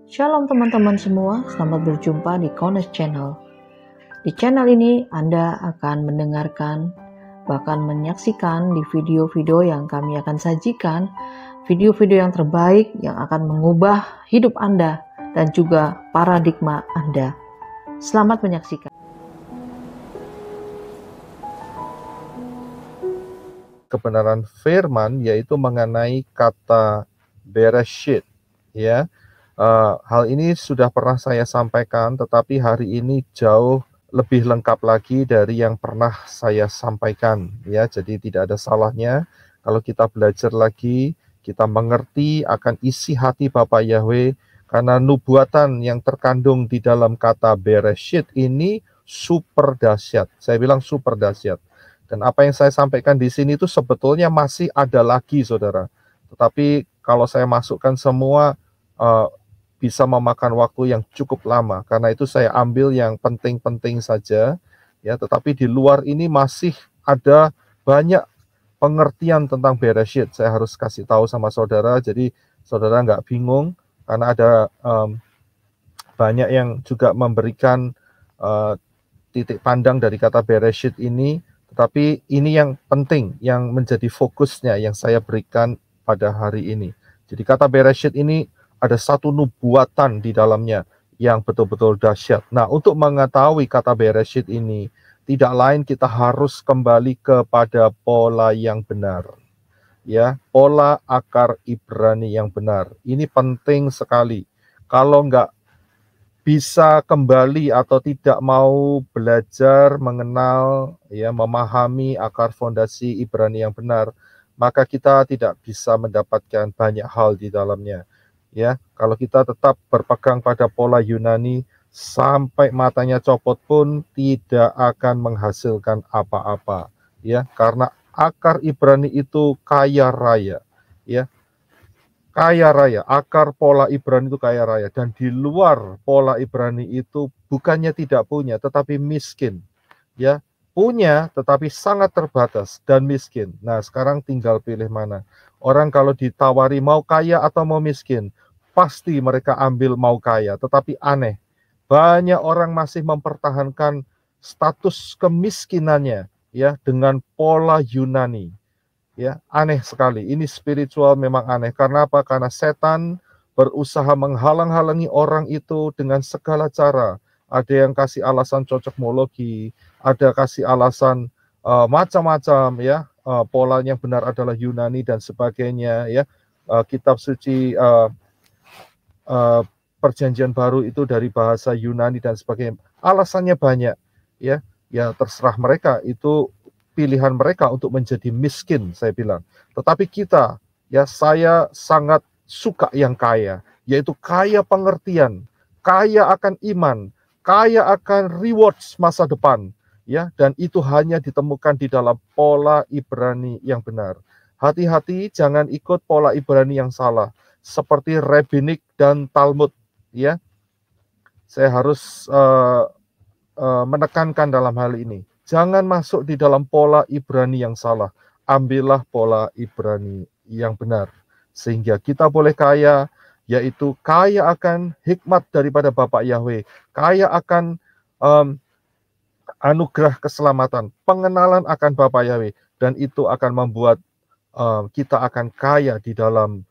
Shalom teman-teman semua, selamat berjumpa di Kones Channel. Di channel ini Anda akan mendengarkan, bahkan menyaksikan di video-video yang kami akan sajikan, video-video yang terbaik yang akan mengubah hidup Anda dan juga paradigma Anda. Selamat menyaksikan. Kebenaran firman yaitu mengenai kata Bereshit, ya. Hal ini sudah pernah saya sampaikan, tetapi hari ini jauh lebih lengkap lagi dari yang pernah saya sampaikan, ya. Jadi tidak ada salahnya kalau kita belajar lagi, kita mengerti akan isi hati Bapa Yahweh, karena nubuatan yang terkandung di dalam kata Bereshit ini super dahsyat. Saya bilang super dahsyat. Dan apa yang saya sampaikan di sini itu sebetulnya masih ada lagi, saudara. Tetapi kalau saya masukkan semua, bisa memakan waktu yang cukup lama. Karena itu saya ambil yang penting-penting saja, ya. Tetapi di luar ini masih ada banyak pengertian tentang Bereshit. Saya harus kasih tahu sama saudara, jadi saudara nggak bingung, karena ada banyak yang juga memberikan titik pandang dari kata Bereshit ini. Tetapi ini yang penting, yang menjadi fokusnya yang saya berikan pada hari ini. Jadi kata Bereshit ini ada satu nubuatan di dalamnya yang betul-betul dahsyat. Nah, untuk mengetahui kata Bereshit ini, tidak lain kita harus kembali kepada pola yang benar. Ya, pola akar Ibrani yang benar. Ini penting sekali. Kalau nggak bisa kembali atau tidak mau belajar, mengenal, ya, memahami akar fondasi Ibrani yang benar, maka kita tidak bisa mendapatkan banyak hal di dalamnya. Ya, kalau kita tetap berpegang pada pola Yunani, sampai matanya copot pun tidak akan menghasilkan apa-apa. Ya, karena akar Ibrani itu kaya raya. Ya, kaya raya, akar pola Ibrani itu kaya raya, dan di luar pola Ibrani itu bukannya tidak punya, tetapi miskin, ya, punya tetapi sangat terbatas dan miskin. Nah, sekarang tinggal pilih mana. Orang kalau ditawari mau kaya atau mau miskin, pasti mereka ambil mau kaya, tetapi aneh, banyak orang masih mempertahankan status kemiskinannya, ya, dengan pola Yunani. Ya, aneh sekali. Ini spiritual memang aneh. Karena apa? Karena setan berusaha menghalang-halangi orang itu dengan segala cara. Ada yang kasih alasan cocokmologi, ada kasih alasan macam-macam, ya. Pola yang benar adalah Yunani dan sebagainya, ya. Kitab suci Perjanjian Baru itu dari bahasa Yunani dan sebagainya. Alasannya banyak, ya. Ya, terserah mereka, itu pilihan mereka untuk menjadi miskin, saya bilang. Tetapi kita, ya, saya sangat suka yang kaya, yaitu kaya pengertian, kaya akan iman, kaya akan rewards masa depan, ya, dan itu hanya ditemukan di dalam pola Ibrani yang benar. Hati-hati jangan ikut pola Ibrani yang salah, seperti Rabbinik dan Talmud, ya. Saya harus menekankan dalam hal ini. Jangan masuk di dalam pola Ibrani yang salah. Ambillah pola Ibrani yang benar. Sehingga kita boleh kaya, yaitu kaya akan hikmat daripada Bapak Yahweh. Kaya akan anugerah keselamatan. Pengenalan akan Bapak Yahweh. Dan itu akan membuat kita akan kaya di dalam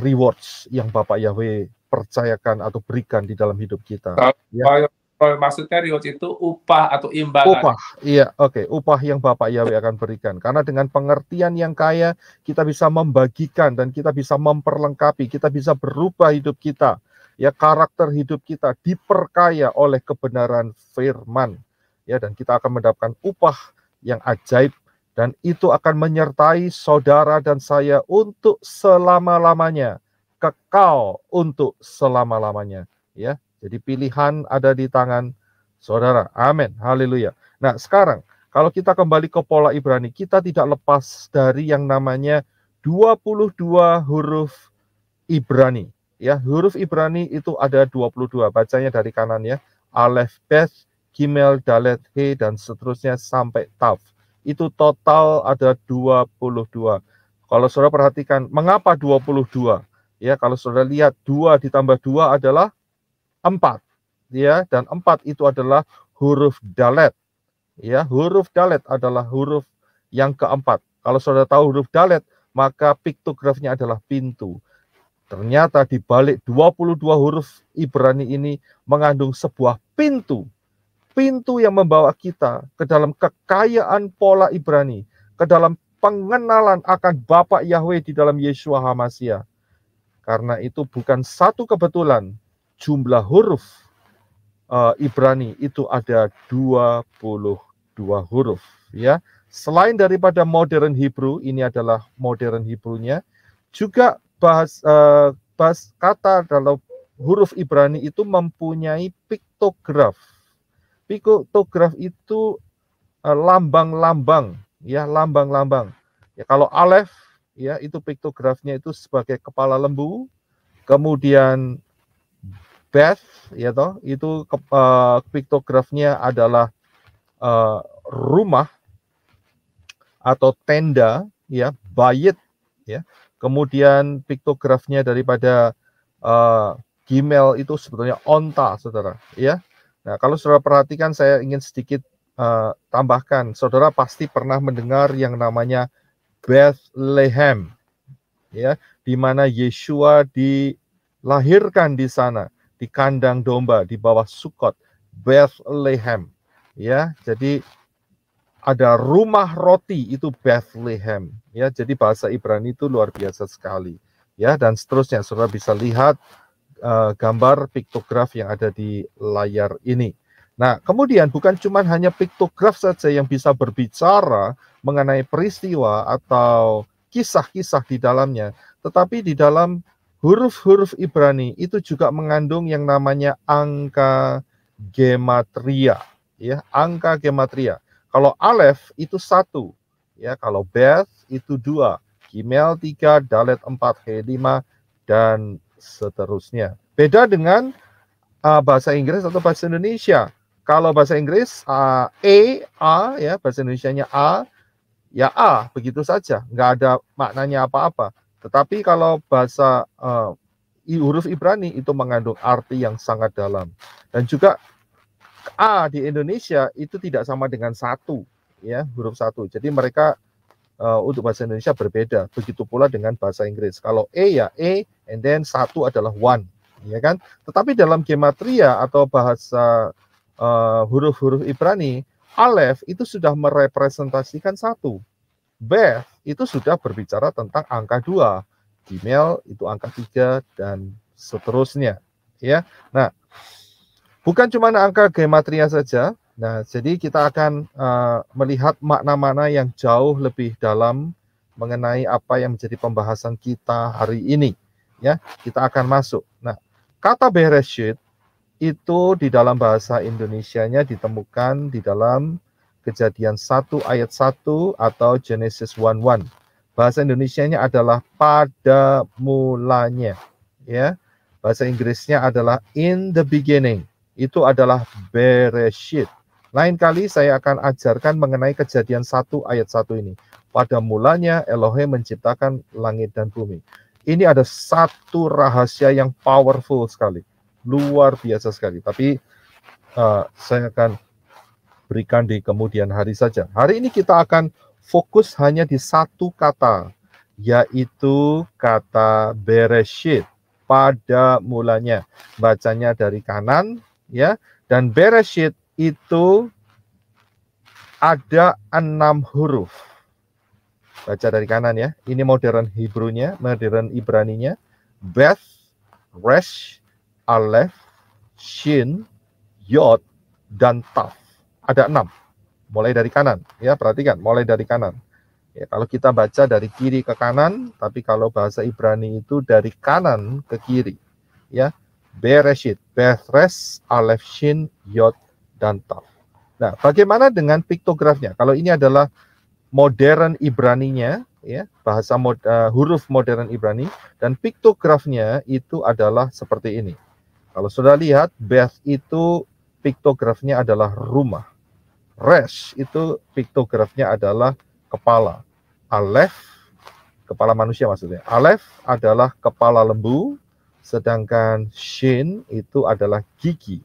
rewards yang Bapak Yahweh percayakan atau berikan di dalam hidup kita. Ya. Kalau maksudnya reward itu upah atau imbalan. Upah, iya, oke. Upah yang Bapak Yahweh akan berikan. Karena dengan pengertian yang kaya, kita bisa membagikan dan kita bisa memperlengkapi, kita bisa berubah hidup kita. Ya, karakter hidup kita diperkaya oleh kebenaran firman. Ya, dan kita akan mendapatkan upah yang ajaib, dan itu akan menyertai saudara dan saya untuk selama-lamanya, kekal untuk selama-lamanya. Ya, jadi pilihan ada di tangan saudara. Amin. Haleluya. Nah, sekarang kalau kita kembali ke pola Ibrani, kita tidak lepas dari yang namanya 22 huruf Ibrani. Ya, huruf Ibrani itu ada 22. Bacanya dari kanan, ya. Alef, Beth, Gimel, Dalet, He, dan seterusnya sampai Tav. Itu total ada 22. Kalau saudara perhatikan, mengapa 22? Ya, kalau saudara lihat 2 ditambah 2 adalah 4. Ya, dan 4 itu adalah huruf Dalet. Ya, huruf Dalet adalah huruf yang keempat. Kalau saudara tahu huruf Dalet, maka piktografnya adalah pintu. Ternyata di balik 22 huruf Ibrani ini mengandung sebuah pintu. Pintu yang membawa kita ke dalam kekayaan pola Ibrani, ke dalam pengenalan akan Bapa Yahweh di dalam Yeshua HaMasiah. Karena itu bukan satu kebetulan jumlah huruf Ibrani itu ada 22 huruf, ya. Selain daripada modern Hebrew, ini adalah modern Hebrew-nya, juga kata dalam huruf Ibrani itu mempunyai piktograf. Piktograf itu lambang-lambang, ya, lambang-lambang. Ya, kalau Alef, ya, itu piktografnya itu sebagai kepala lembu. Kemudian Beth, ya toh, itu piktografnya adalah rumah atau tenda, ya, bayit, ya. Kemudian piktografnya daripada Gimel itu sebetulnya onta, saudara, ya. Nah, kalau saudara perhatikan, saya ingin sedikit tambahkan. Saudara pasti pernah mendengar yang namanya Bethlehem, ya, di mana Yeshua dilahirkan di sana, di kandang domba di bawah Sukot, Bethlehem, ya. Jadi ada rumah roti, itu Bethlehem, ya. Jadi bahasa Ibrani itu luar biasa sekali, ya. Dan seterusnya, saudara bisa lihat gambar piktograf yang ada di layar ini. Nah, kemudian bukan cuma hanya piktograf saja yang bisa berbicara mengenai peristiwa atau kisah-kisah di dalamnya, tetapi di dalam huruf-huruf Ibrani itu juga mengandung yang namanya angka gematria, ya, angka gematria. Kalau Alef itu 1, ya, kalau Beth itu 2, Gimel 3, Dalet 4, He 5, dan seterusnya. Beda dengan bahasa Inggris atau bahasa Indonesia. Kalau bahasa Inggris A, ya, bahasa Indonesianya A, ya A, begitu saja, nggak ada maknanya apa-apa. Tetapi kalau bahasa huruf Ibrani itu mengandung arti yang sangat dalam. Dan juga A di Indonesia itu tidak sama dengan 1, ya, huruf 1. Jadi mereka untuk bahasa Indonesia berbeda. Begitu pula dengan bahasa Inggris. Kalau E, ya E, and then 1 adalah 1, ya kan? Tetapi dalam gematria atau bahasa huruf-huruf Ibrani, Alef itu sudah merepresentasikan 1. Beth itu sudah berbicara tentang angka 2. Gimel itu angka 3, dan seterusnya, ya. Nah, bukan cuma angka gematria saja. Nah, jadi kita akan melihat makna-makna yang jauh lebih dalam mengenai apa yang menjadi pembahasan kita hari ini. Ya, kita akan masuk. Nah, kata Bereshit itu di dalam bahasa Indonesianya ditemukan di dalam Kejadian 1 ayat 1 atau Genesis 1:1. Bahasa Indonesianya adalah pada mulanya. Ya, bahasa Inggrisnya adalah in the beginning. Itu adalah Bereshit. Lain kali saya akan ajarkan mengenai Kejadian 1 ayat 1 ini. Pada mulanya Elohim menciptakan langit dan bumi. Ini ada satu rahasia yang powerful sekali. Luar biasa sekali. Tapi saya akan berikan di kemudian hari saja. Hari ini kita akan fokus hanya di satu kata, yaitu kata Bereshit. Pada mulanya. Bacanya dari kanan, ya. Dan Bereshit itu ada 6 huruf. Baca dari kanan, ya. Ini modern Hebrew-nya, modern Ibrani-nya. Beth, Resh, Alef, Shin, Yod, dan Taf. Ada 6. Mulai dari kanan, ya. Perhatikan, mulai dari kanan. Ya, kalau kita baca dari kiri ke kanan, tapi kalau bahasa Ibrani itu dari kanan ke kiri, ya. Bereshit, Beth, Resh, Alef, Shin, Yod, dan Taf. Nah, bagaimana dengan piktografnya? Kalau ini adalah modern Ibrani-nya, ya, bahasa huruf modern Ibrani, dan piktografnya itu adalah seperti ini. Kalau sudah lihat, Beth itu piktografnya adalah rumah. Resh itu piktografnya adalah kepala. Alef kepala manusia maksudnya. Aleph adalah kepala lembu, sedangkan Shin itu adalah gigi.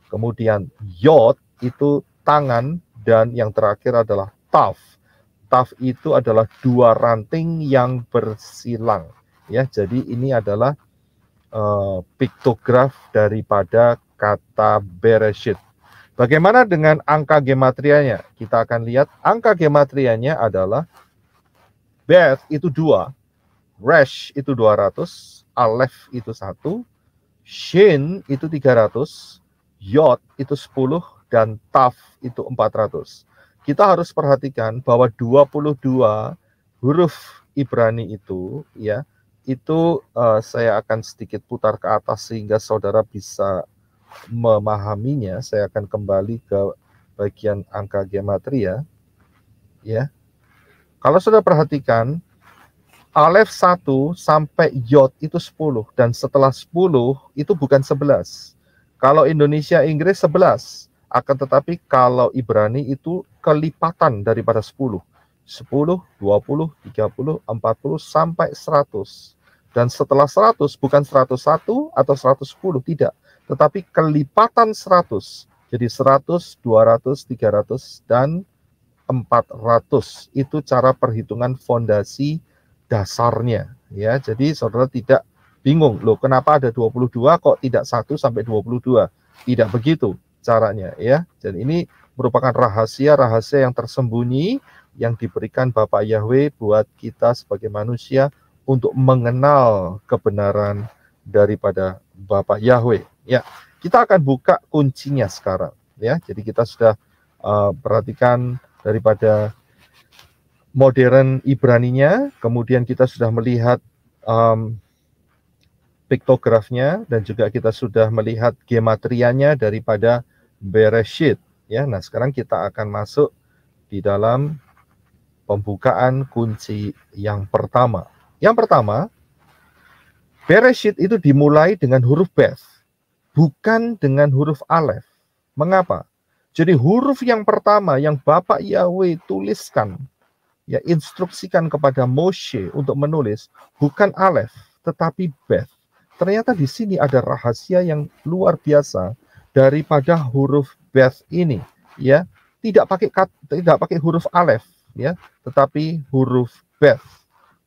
Kemudian Yod itu tangan, dan yang terakhir adalah Taf. Taf itu adalah dua ranting yang bersilang. Ya, jadi ini adalah piktograf daripada kata Bereshit. Bagaimana dengan angka gematrianya? Kita akan lihat angka gematrianya adalah Beth itu 2, Resh itu 200, Aleph itu 1, Shin itu 300, Yod itu 10, dan Taf itu 400. Kita harus perhatikan bahwa 22 huruf Ibrani itu, ya, itu saya akan sedikit putar ke atas sehingga saudara bisa memahaminya. Saya akan kembali ke bagian angka gematria, ya. Kalau sudah perhatikan, Aleph 1 sampai Yod itu 10, dan setelah 10 itu bukan 11. Kalau Indonesia Inggris 11, akan tetapi kalau Ibrani itu kelipatan daripada 10. 10, 20, 30, 40 sampai 100. Dan setelah 100 bukan 101 atau 110, tidak, tetapi kelipatan 100. Jadi 100, 200, 300, dan 400. Itu cara perhitungan fondasi dasarnya, ya. Jadi saudara tidak bingung, loh kenapa ada 22 kok tidak 1 sampai 22. Tidak begitu caranya, ya. Dan ini merupakan rahasia-rahasia yang tersembunyi yang diberikan Bapak Yahweh buat kita sebagai manusia untuk mengenal kebenaran daripada Bapak Yahweh. Ya, kita akan buka kuncinya sekarang, ya. Jadi kita sudah perhatikan daripada modern Ibraninya, kemudian kita sudah melihat piktografnya, dan juga kita sudah melihat gematrianya daripada Bereshit, ya. Nah, sekarang kita akan masuk di dalam pembukaan kunci yang pertama. Yang pertama, Bereshit itu dimulai dengan huruf Beth, bukan dengan huruf Aleph. Mengapa? Jadi huruf yang pertama yang Bapak Yahweh tuliskan, ya, instruksikan kepada Moshe untuk menulis, bukan Aleph, tetapi Beth. Ternyata di sini ada rahasia yang luar biasa daripada huruf Beth ini, ya. Tidak pakai huruf Aleph, ya, tetapi huruf Beth.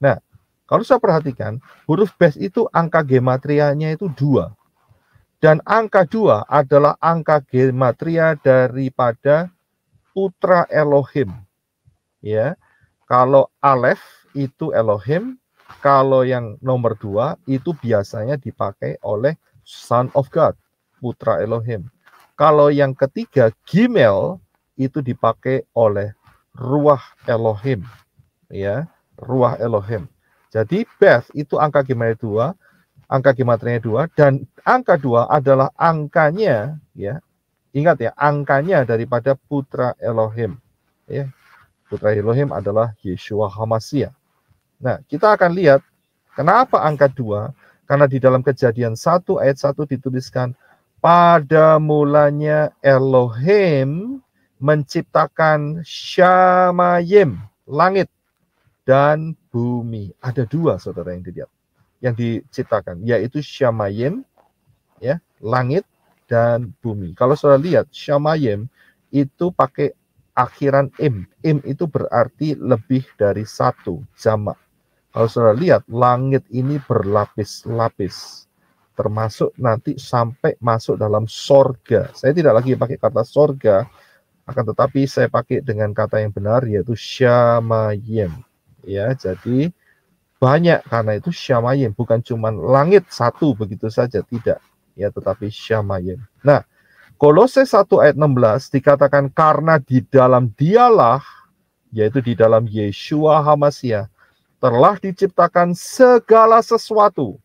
Nah, kalau saya perhatikan, huruf Beth itu angka gematrianya itu 2. Dan angka 2 adalah angka gematria daripada putra Elohim, ya. Kalau Aleph itu Elohim, kalau yang nomor 2 itu biasanya dipakai oleh Son of God, putra Elohim. Kalau yang ketiga, Gimel, itu dipakai oleh Ruach Elohim, ya, Ruach Elohim. Jadi Beth itu angka gematrianya 2, angka gematrianya 2, dan angka 2 adalah angkanya, ya. Ingat ya, angkanya daripada putra Elohim, ya. Putra Elohim adalah Yeshua HaMashiach. Nah, kita akan lihat kenapa angka 2, karena di dalam Kejadian 1 ayat 1 dituliskan, pada mulanya Elohim menciptakan Shamayim, langit, dan bumi. Ada 2, saudara, yang dilihat, yang diciptakan, yaitu Shamayim, ya, langit dan bumi. Kalau saudara lihat, Shamayim itu pakai akhiran im. Im itu berarti lebih dari 1, jamak. Kalau saudara lihat, langit ini berlapis-lapis, termasuk nanti sampai masuk dalam sorga. Saya tidak lagi pakai kata sorga, akan tetapi saya pakai dengan kata yang benar, yaitu Shamayim, ya. Jadi banyak, karena itu Shamayim, bukan cuma langit 1 begitu saja, tidak, ya, tetapi Shamayim. Nah, Kolose 1 ayat 16 dikatakan, karena di dalam dialah, yaitu di dalam Yeshua HaMashiach, telah diciptakan segala sesuatu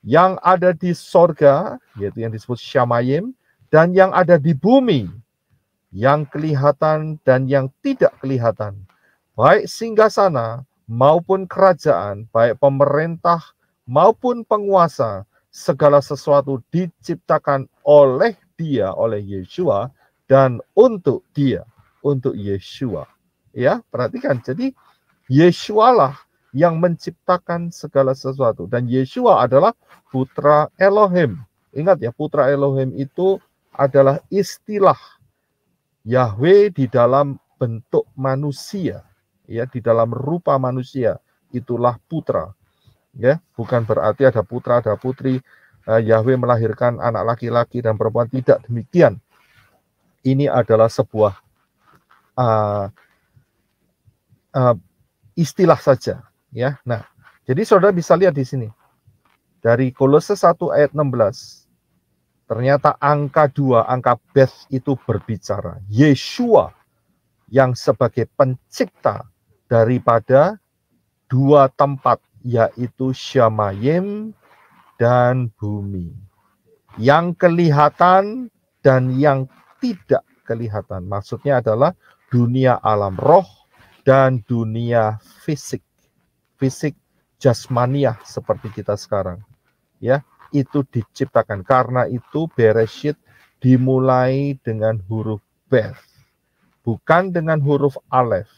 yang ada di sorga, yaitu yang disebut Shamayim, dan yang ada di bumi, yang kelihatan dan yang tidak kelihatan, baik singgasana maupun kerajaan, baik pemerintah maupun penguasa, segala sesuatu diciptakan oleh Dia, oleh Yeshua, dan untuk Dia, untuk Yeshua. Ya, perhatikan. Jadi Yeshua lah yang menciptakan segala sesuatu. Dan Yeshua adalah putra Elohim. Ingat ya, putra Elohim itu adalah istilah Yahweh di dalam bentuk manusia, ya, di dalam rupa manusia. Itulah putra. Ya, bukan berarti ada putra, ada putri. Yahweh melahirkan anak laki-laki dan perempuan, tidak demikian. Ini adalah sebuah istilah saja, ya. Nah, jadi saudara bisa lihat di sini dari Kolose 1 ayat 16, ternyata angka 2, angka Beth itu berbicara Yeshua yang sebagai pencipta daripada dua tempat, yaitu Shamayim dan bumi, yang kelihatan dan yang tidak kelihatan. Maksudnya adalah dunia alam roh dan dunia fisik jasmaniah seperti kita sekarang, ya, itu diciptakan. Karena itu Bereshit dimulai dengan huruf Beth, bukan dengan huruf Alef,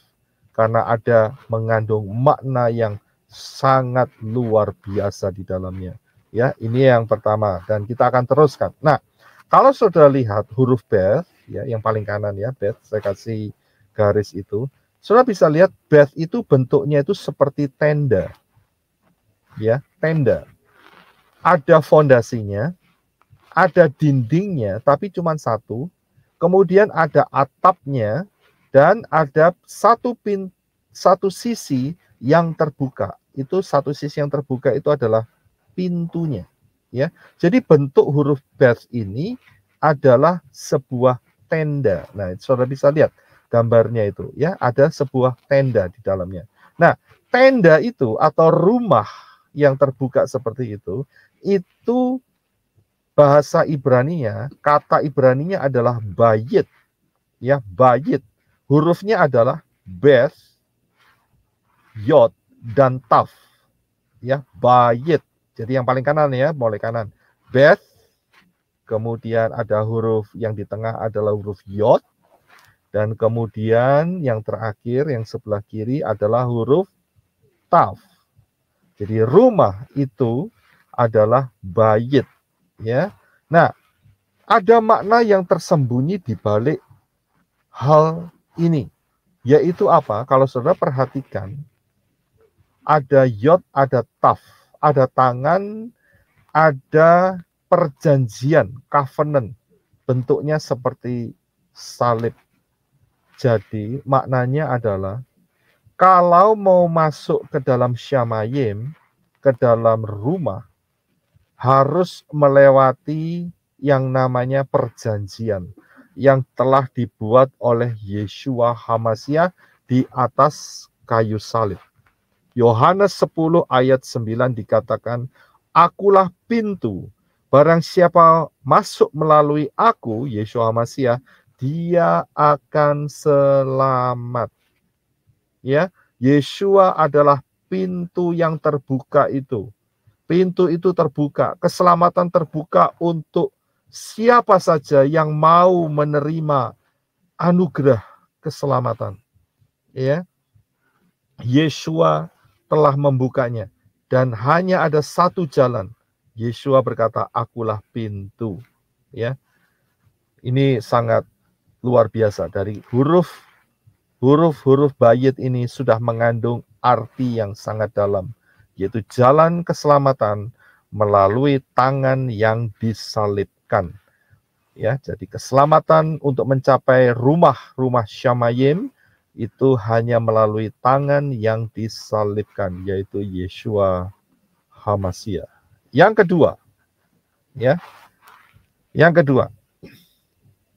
karena ada mengandung makna yang sangat luar biasa di dalamnya. Ya, ini yang pertama, dan kita akan teruskan. Nah, kalau saudara lihat huruf Beth, ya, yang paling kanan ya, Beth, saya kasih garis itu, saudara bisa lihat Beth itu bentuknya itu seperti tenda, ya, tenda. Ada fondasinya, ada dindingnya, tapi cuma satu. Kemudian ada atapnya dan ada satu sisi yang terbuka. Itu satu sisi yang terbuka itu adalah pintunya, ya. Jadi bentuk huruf Beth ini adalah sebuah tenda. Nah, saudara bisa lihat gambarnya itu, ya, ada sebuah tenda di dalamnya. Nah, tenda itu atau rumah yang terbuka seperti itu bahasa Ibraninya, kata Ibraninya adalah bayit, ya, bayit. Hurufnya adalah Beth, Yod, dan Taf, ya, bayit. Jadi yang paling kanan ya, mulai kanan. Beth, kemudian ada huruf yang di tengah adalah huruf Yod, dan kemudian yang terakhir, yang sebelah kiri adalah huruf Taf. Jadi rumah itu adalah bayit, ya. Nah, ada makna yang tersembunyi di balik hal ini, yaitu apa? Kalau saudara perhatikan, ada Yod, ada Taf, ada tangan, ada perjanjian, covenant, bentuknya seperti salib. Jadi maknanya adalah kalau mau masuk ke dalam Shamayim, ke dalam rumah, harus melewati yang namanya perjanjian yang telah dibuat oleh Yeshua HaMashiach di atas kayu salib. Yohanes 10 ayat 9 dikatakan, akulah pintu, barang siapa masuk melalui aku, Yeshua HaMashiach, dia akan selamat. Ya, Yeshua adalah pintu yang terbuka itu. Pintu itu terbuka, keselamatan terbuka untuk siapa saja yang mau menerima anugerah keselamatan. Ya, Yeshua telah membukanya dan hanya ada satu jalan. Yeshua berkata, akulah pintu. Ya, ini sangat luar biasa. Dari huruf bayit ini sudah mengandung arti yang sangat dalam, yaitu jalan keselamatan melalui tangan yang disalibkan. Ya, jadi keselamatan untuk mencapai rumah Shamayim itu hanya melalui tangan yang disalibkan, yaitu Yeshua HaMashiach. Yang kedua, ya, yang kedua,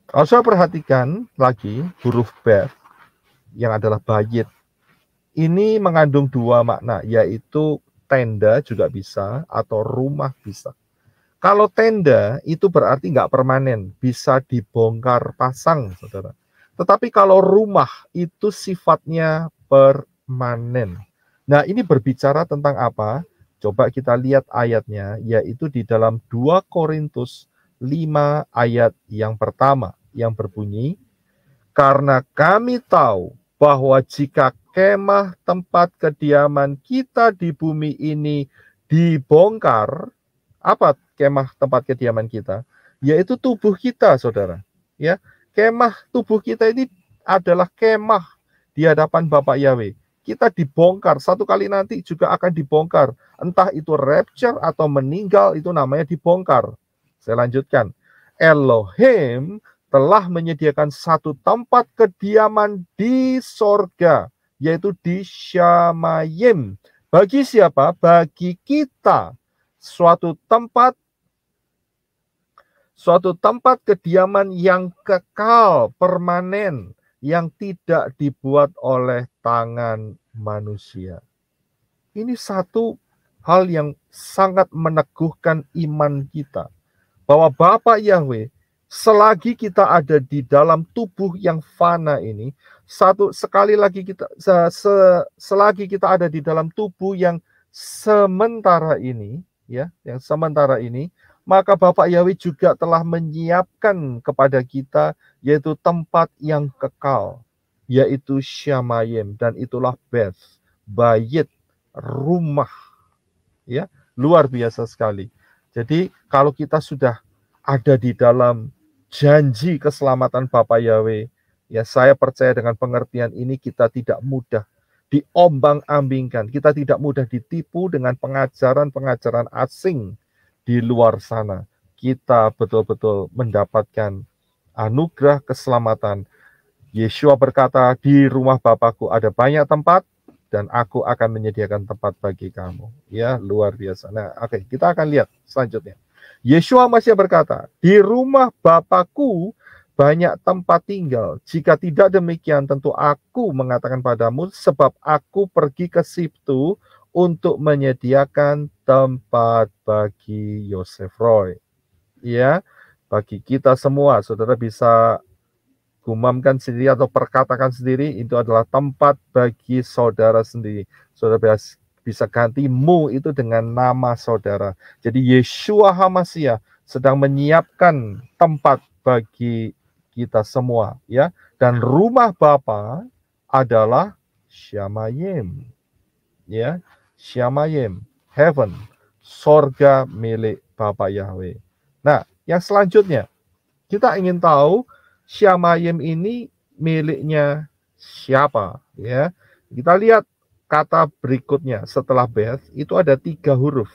kalau saya perhatikan lagi huruf Beth yang adalah bayit, ini mengandung dua makna, yaitu tenda juga bisa atau rumah bisa. Kalau tenda itu berarti nggak permanen, bisa dibongkar pasang, saudara. Tetapi kalau rumah itu sifatnya permanen. Nah, ini berbicara tentang apa? Coba kita lihat ayatnya, yaitu di dalam 2 Korintus 5 ayat yang pertama, yang berbunyi, karena kami tahu bahwa jika kemah tempat kediaman kita di bumi ini dibongkar, apa kemah tempat kediaman kita? Yaitu tubuh kita, saudara. Ya, kemah tubuh kita ini adalah kemah di hadapan Bapak Yahweh. Kita dibongkar, satu kali nanti juga akan dibongkar. Entah itu rapture atau meninggal, itu namanya dibongkar. Saya lanjutkan. Elohim telah menyediakan satu tempat kediaman di sorga, yaitu di Shamayim. Bagi siapa? Bagi kita. Suatu tempat kediaman yang kekal, permanen, yang tidak dibuat oleh tangan manusia. Ini satu hal yang sangat meneguhkan iman kita, bahwa Bapa Yahweh, selagi kita ada di dalam tubuh yang fana ini, selagi kita ada di dalam tubuh yang sementara ini, ya, yang sementara ini, maka Bapak Yahweh juga telah menyiapkan kepada kita yaitu tempat yang kekal, yaitu Shamayim, dan itulah Beth, Bayit, rumah. Ya, luar biasa sekali. Jadi kalau kita sudah ada di dalam janji keselamatan Bapa Yahweh, ya saya percaya dengan pengertian ini kita tidak mudah diombang-ambingkan, kita tidak mudah ditipu dengan pengajaran-pengajaran asing di luar sana. Kita betul-betul mendapatkan anugerah keselamatan. Yeshua berkata, di rumah Bapakku ada banyak tempat, dan aku akan menyediakan tempat bagi kamu. Ya, luar biasa. Nah, oke, kita akan lihat selanjutnya. Yeshua masih berkata, di rumah Bapakku banyak tempat tinggal. Jika tidak demikian, tentu aku mengatakan padamu, sebab aku pergi ke situ untuk menyediakan tempat bagi Yosef Roy. Ya, bagi kita semua, saudara bisa gumamkan sendiri atau perkatakan sendiri, itu adalah tempat bagi saudara sendiri. Saudara bisa ganti mu itu dengan nama saudara. Jadi Yeshua HaMashiach sedang menyiapkan tempat bagi kita semua, ya. Dan rumah Bapa adalah Shamayim, ya, Shamayim, heaven, sorga milik Bapa Yahweh. Nah, yang selanjutnya kita ingin tahu Shamayim ini miliknya siapa, ya. Kita lihat kata berikutnya setelah Beth, itu ada 3 huruf,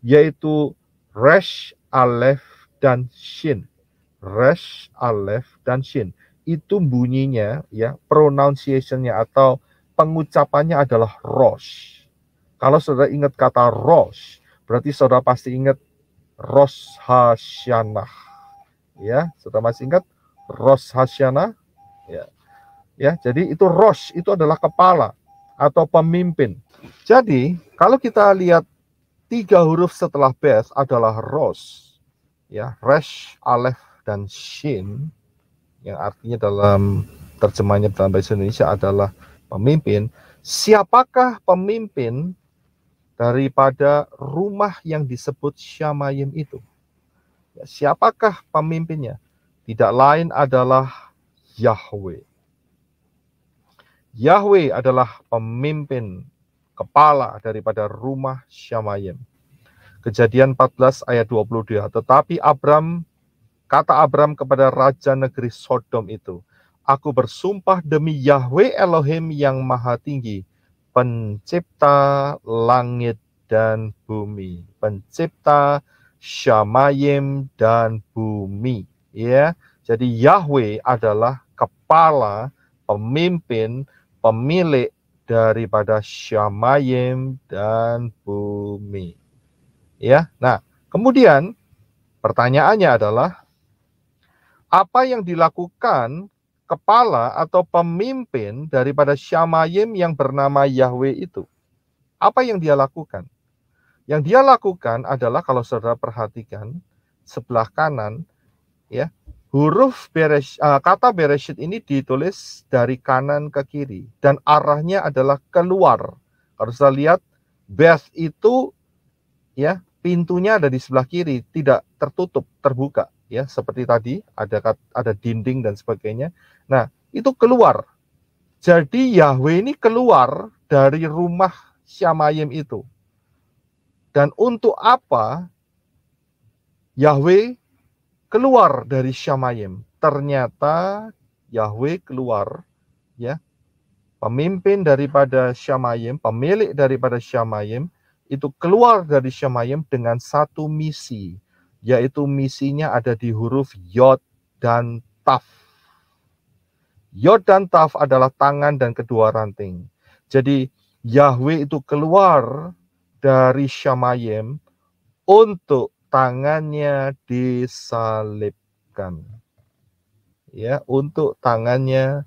yaitu Resh, Aleph, dan Shin. Resh, Aleph, dan Shin. Itu bunyinya, ya, pronunciation-nya atau pengucapannya adalah Rosh. Kalau saudara ingat kata Rosh, berarti saudara pasti ingat Rosh Hashanah. Ya, saudara masih ingat Rosh Hashanah, ya, jadi itu Rosh, itu adalah kepala atau pemimpin. Jadi kalau kita lihat 3 huruf setelah Beth adalah Rosh, ya, Resh, Aleph, dan Shin, yang artinya dalam terjemahannya dalam bahasa Indonesia adalah pemimpin. Siapakah pemimpin daripada rumah yang disebut Shamayim itu? Ya, siapakah pemimpinnya? Tidak lain adalah Yahweh. Yahweh adalah pemimpin, kepala daripada rumah Shamayim. Kejadian 14 ayat 22. Tetapi kata Abram kepada raja negeri Sodom itu, aku bersumpah demi Yahweh Elohim yang maha tinggi, pencipta langit dan bumi, pencipta Shamayim dan bumi. Ya, jadi Yahweh adalah kepala, pemimpin, pemilik daripada Shamayim dan bumi. Ya, nah kemudian pertanyaannya adalah, apa yang dilakukan kepala atau pemimpin daripada Shamayim yang bernama Yahweh itu? Apa yang dia lakukan? Yang dia lakukan adalah, kalau saudara perhatikan sebelah kanan, ya, huruf kata Bereshit ini ditulis dari kanan ke kiri dan arahnya adalah keluar. Kalau saudara lihat, Beth itu, ya, pintunya ada di sebelah kiri, tidak tertutup, terbuka, ya, seperti tadi ada dinding dan sebagainya. Nah, itu keluar. Jadi Yahweh ini keluar dari rumah Syamayim itu. Dan untuk apa Yahweh keluar dari Syamayim? Ternyata Yahweh keluar, ya, pemimpin daripada Syamayim, pemilik daripada Syamayim, itu keluar dari Syamayim dengan satu misi, yaitu misinya ada di huruf Yod dan Taf. Yod dan Taf adalah tangan dan kedua ranting. Jadi Yahweh itu keluar dari Syamayim untuk tangannya disalibkan. Ya, untuk tangannya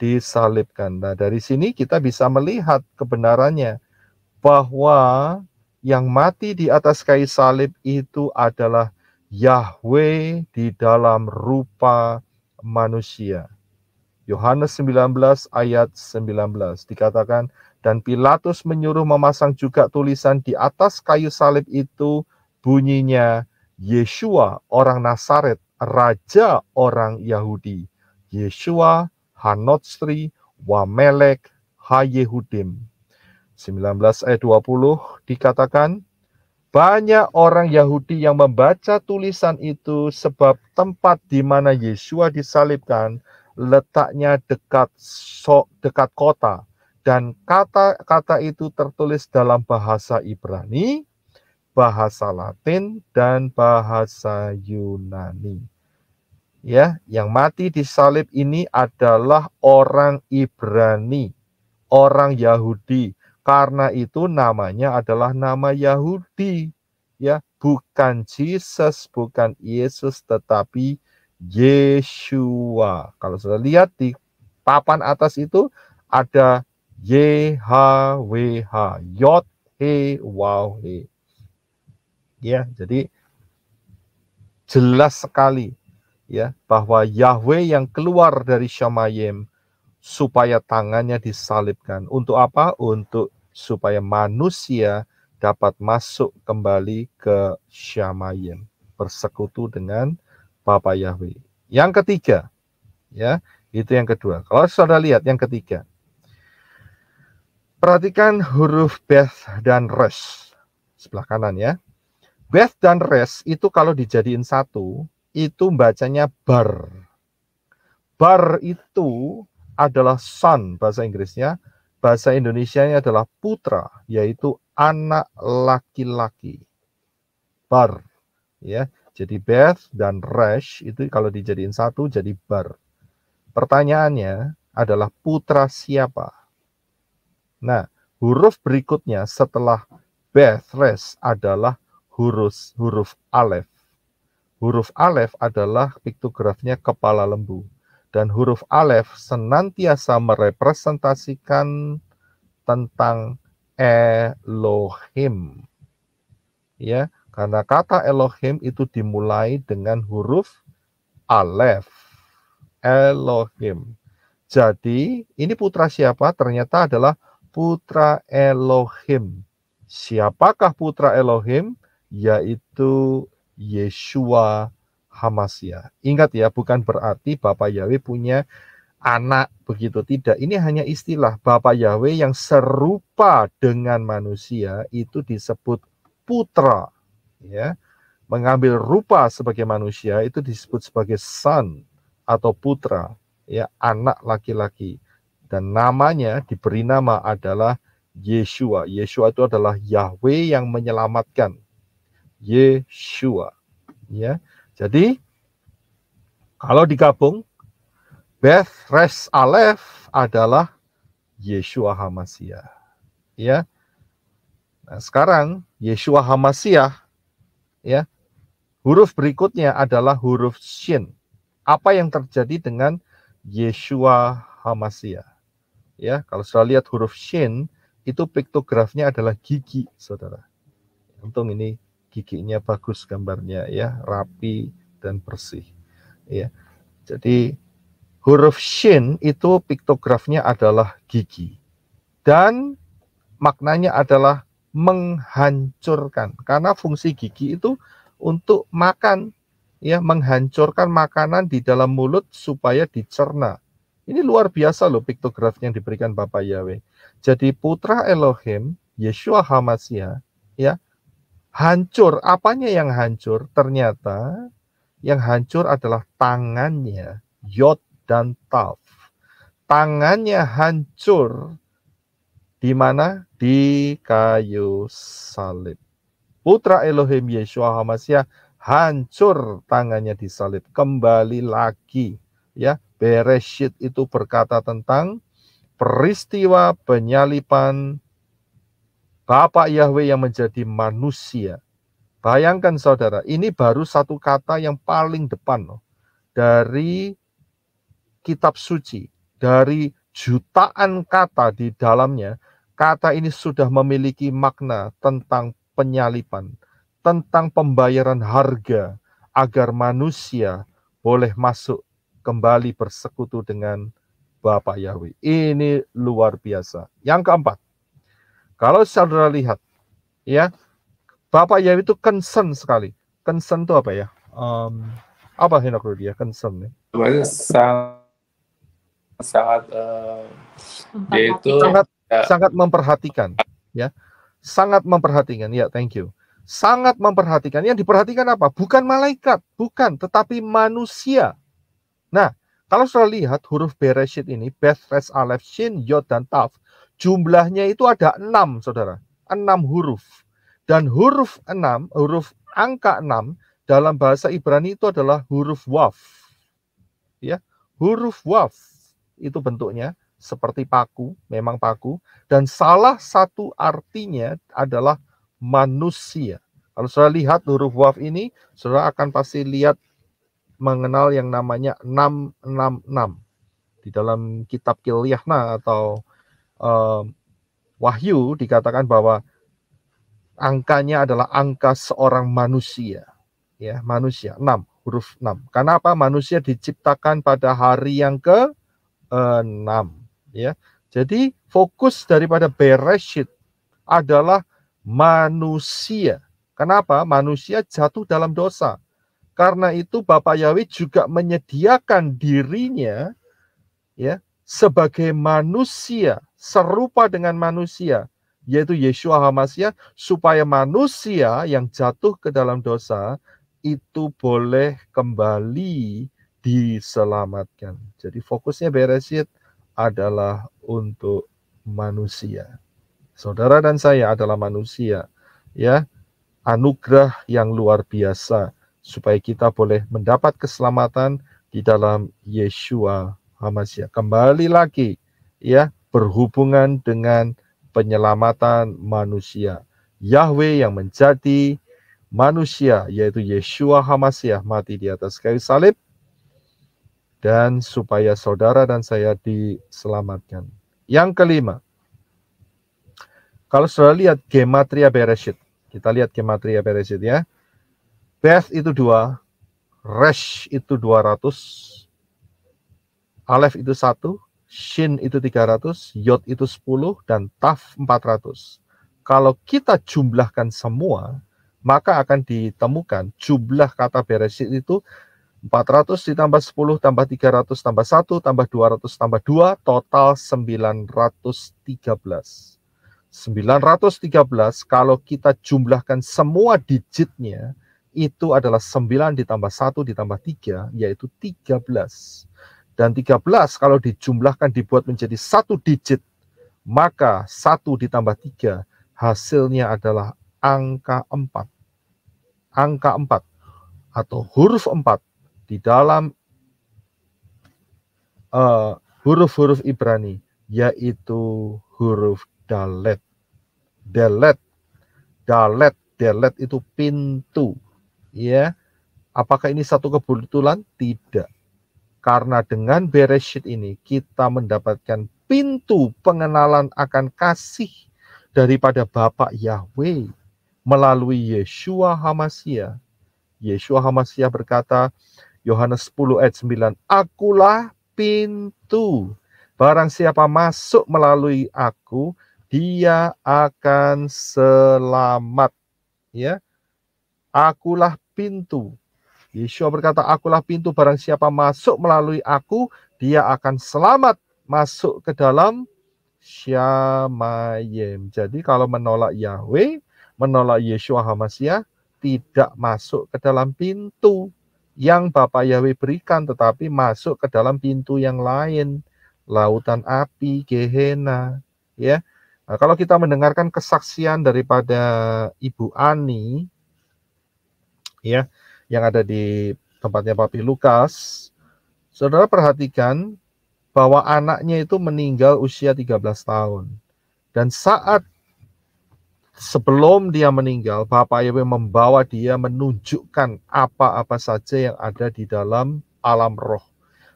disalibkan. Nah, dari sini kita bisa melihat kebenarannya bahwa yang mati di atas kayu salib itu adalah Yahweh di dalam rupa manusia. Yohanes 19 ayat 19 dikatakan, dan Pilatus menyuruh memasang juga tulisan di atas kayu salib itu, bunyinya, Yeshua orang Nazaret, Raja orang Yahudi. Yeshua Hanotsri Wamelek Hayehudim. 19 ayat 20 dikatakan, banyak orang Yahudi yang membaca tulisan itu sebab tempat di mana Yeshua disalibkan letaknya dekat kota, dan kata-kata itu tertulis dalam bahasa Ibrani, bahasa Latin, dan bahasa Yunani. Ya, yang mati di salib ini adalah orang Ibrani, orang Yahudi. Karena itu namanya adalah nama Yahudi. Ya, bukan Jesus, bukan Yesus, tetapi Yeshua. Kalau sudah lihat di papan atas itu ada YHWH, Yod He Waw He. Ya, jadi jelas sekali ya bahwa Yahweh yang keluar dari Syamayim supaya tangannya disalibkan. Untuk apa? Untuk supaya manusia dapat masuk kembali ke Syamayim, bersekutu dengan Bapa Yahweh. Yang ketiga, ya, itu yang kedua. Kalau saudara lihat yang ketiga, perhatikan huruf Beth dan Resh sebelah kanan ya. Beth dan Resh itu kalau dijadiin satu, itu bacanya bar. Bar itu adalah son bahasa Inggrisnya, bahasa Indonesianya adalah putra, yaitu anak laki-laki. Bar, ya. Jadi Beth dan Resh itu kalau dijadiin satu jadi bar. Pertanyaannya adalah putra siapa? Nah, huruf berikutnya setelah Beth, Resh adalah huruf Alef. Huruf Alef adalah piktografnya kepala lembu. Dan huruf Alef senantiasa merepresentasikan tentang Elohim. Ya, karena kata Elohim itu dimulai dengan huruf Alef. Elohim. Jadi, ini putra siapa? Ternyata adalah putra Elohim. Siapakah putra Elohim? Yaitu Yeshua Hamashiach. Ingat ya, bukan berarti Bapa Yahweh punya anak begitu, tidak. Ini hanya istilah. Bapa Yahweh yang serupa dengan manusia itu disebut putra, ya. Mengambil rupa sebagai manusia itu disebut sebagai son atau putra, ya, anak laki-laki. Dan namanya diberi nama adalah Yeshua. Yeshua itu adalah Yahweh yang menyelamatkan. Yeshua, ya. Jadi kalau digabung Beth Resh Alef adalah Yeshua Hamashiach, ya. Nah, sekarang Yeshua Hamashiach, ya, huruf berikutnya adalah huruf Shin. Apa yang terjadi dengan Yeshua Hamashiach? Ya, kalau sudah lihat huruf Shin, itu piktografnya adalah gigi, saudara. Untung ini giginya bagus gambarnya, ya, rapi dan bersih. Ya, jadi huruf Shin itu piktografnya adalah gigi. Dan maknanya adalah menghancurkan. Karena fungsi gigi itu untuk makan, ya, menghancurkan makanan di dalam mulut supaya dicerna. Ini luar biasa loh piktograf yang diberikan Bapak Yahweh. Jadi putra Elohim, Yeshua HaMashiach, ya, hancur. Apanya yang hancur? Ternyata yang hancur adalah tangannya, Yod dan Tav. Tangannya hancur di mana? Di kayu salib. Putra Elohim Yeshua HaMashiach hancur tangannya disalib. Kembali lagi, ya. Bereshit itu berkata tentang peristiwa penyaliban Bapak Yahweh yang menjadi manusia. Bayangkan saudara, ini baru satu kata yang paling depan loh, dari kitab suci, dari jutaan kata di dalamnya. Kata ini sudah memiliki makna tentang penyaliban, tentang pembayaran harga agar manusia boleh masuk kembali bersekutu dengan Bapak Yahweh. Ini luar biasa. Yang keempat, kalau saudara lihat, ya, Bapak Yahweh itu concern sekali. Concern itu apa ya? Apa Henok Rudia? Concern ya? Sebenarnya sangat dia itu sangat memperhatikan, ya. Sangat memperhatikan. Ya, thank you. Sangat memperhatikan. Yang diperhatikan apa? Bukan malaikat, bukan, tetapi manusia. Nah, kalau sudah lihat huruf Bereshit ini, Bet, Res, Alef, Shin, Yod, dan Tav, jumlahnya itu ada 6, saudara. 6 huruf. Dan huruf 6, huruf angka 6, dalam bahasa Ibrani itu adalah huruf Waf. Ya, huruf Waf. Itu bentuknya seperti paku, memang paku. Dan salah satu artinya adalah manusia. Kalau saudara lihat huruf Waf ini, saudara akan pasti lihat mengenal yang namanya 666 di dalam kitab Kilyahna atau Wahyu dikatakan bahwa angkanya adalah angka seorang manusia, ya, manusia 6, huruf 6. Karena apa? Manusia diciptakan pada hari yang ke-6, ya. Jadi fokus daripada Bereshit adalah manusia. Kenapa? Manusia jatuh dalam dosa. Karena itu Bapak Yahweh juga menyediakan dirinya, ya, sebagai manusia, serupa dengan manusia, yaitu Yeshua HaMashiach, supaya manusia yang jatuh ke dalam dosa itu boleh kembali diselamatkan. Jadi fokusnya Bereshit adalah untuk manusia. Saudara dan saya adalah manusia, ya. Anugerah yang luar biasa supaya kita boleh mendapat keselamatan di dalam Yeshua HaMashiach. Kembali lagi, ya, berhubungan dengan penyelamatan manusia. Yahweh yang menjadi manusia, yaitu Yeshua HaMashiach, mati di atas kayu salib, dan supaya saudara dan saya diselamatkan. Yang kelima, kalau saudara lihat gematria Bereshit, kita lihat gematria Bereshit, ya. Beth itu 2, Resh itu 200, Alef itu 1, Shin itu 300, Yod itu 10, dan Tav 400. Kalau kita jumlahkan semua, maka akan ditemukan jumlah kata Bereshit itu 400 ditambah 10 tambah 300 tambah 1 tambah 200 tambah 2, total 913. 913 kalau kita jumlahkan semua digitnya, itu adalah 9 ditambah 1 ditambah 3, yaitu 13. Dan 13 kalau dijumlahkan dibuat menjadi satu digit, maka 1 ditambah 3 hasilnya adalah angka 4. Angka 4 atau huruf 4 di dalam huruf-huruf Ibrani, yaitu huruf Dalet. Dalet. Dalet. Dalet itu pintu. Ya, apakah ini satu kebetulan? Tidak. Karena dengan Bereshit ini kita mendapatkan pintu pengenalan akan kasih daripada Bapa Yahweh melalui Yeshua HaMashiach. Yeshua HaMashiach berkata, Yohanes 10 ayat 9, Akulah pintu. Barang siapa masuk melalui aku, dia akan selamat. Ya, akulah pintu. Yeshua berkata, akulah pintu, barang siapa masuk melalui aku, dia akan selamat masuk ke dalam Syamayim. Jadi kalau menolak Yahweh, menolak Yeshua HaMashiach, tidak masuk ke dalam pintu yang Bapa Yahweh berikan, tetapi masuk ke dalam pintu yang lain, lautan api, Gehenna. Ya, nah, kalau kita mendengarkan kesaksian daripada Ibu Ani, ya, yang ada di tempatnya Papi Lukas, saudara perhatikan bahwa anaknya itu meninggal usia 13 tahun. Dan saat sebelum dia meninggal, Bapak Yahweh membawa dia menunjukkan apa-apa saja yang ada di dalam alam roh.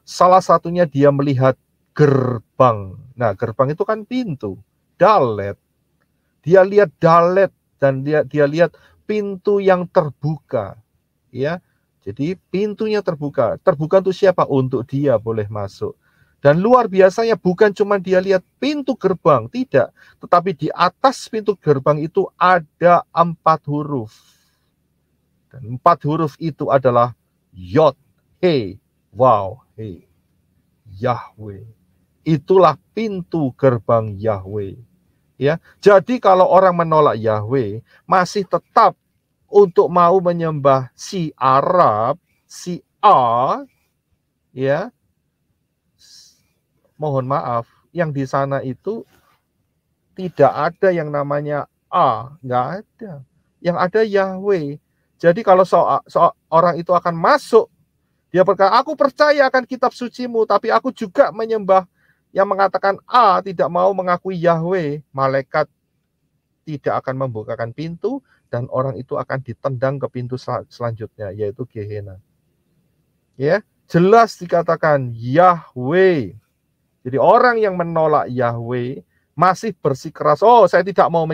Salah satunya dia melihat gerbang. Nah, gerbang itu kan pintu, dalet. Dia lihat dalet dan dia lihat pintu yang terbuka. Ya. Jadi pintunya terbuka. Terbuka untuk siapa? Untuk dia boleh masuk. Dan luar biasanya bukan cuma dia lihat pintu gerbang, tidak. Tetapi di atas pintu gerbang itu ada 4 huruf. Dan 4 huruf itu adalah Yod, He, Waw, He, Yahweh. Itulah pintu gerbang Yahweh. Ya, jadi kalau orang menolak Yahweh, masih tetap untuk mau menyembah si Arab, si A, ya, mohon maaf, yang di sana itu tidak ada yang namanya A, nggak ada. Yang ada Yahweh. Jadi kalau orang itu akan masuk, dia berkata, aku percaya akan kitab sucimu, tapi aku juga menyembah yang mengatakan A, tidak mau mengakui Yahweh, malaikat tidak akan membukakan pintu, dan orang itu akan ditendang ke pintu selanjutnya, yaitu Gehenna. Ya, jelas dikatakan Yahweh. Jadi orang yang menolak Yahweh masih bersikeras, oh saya tidak mau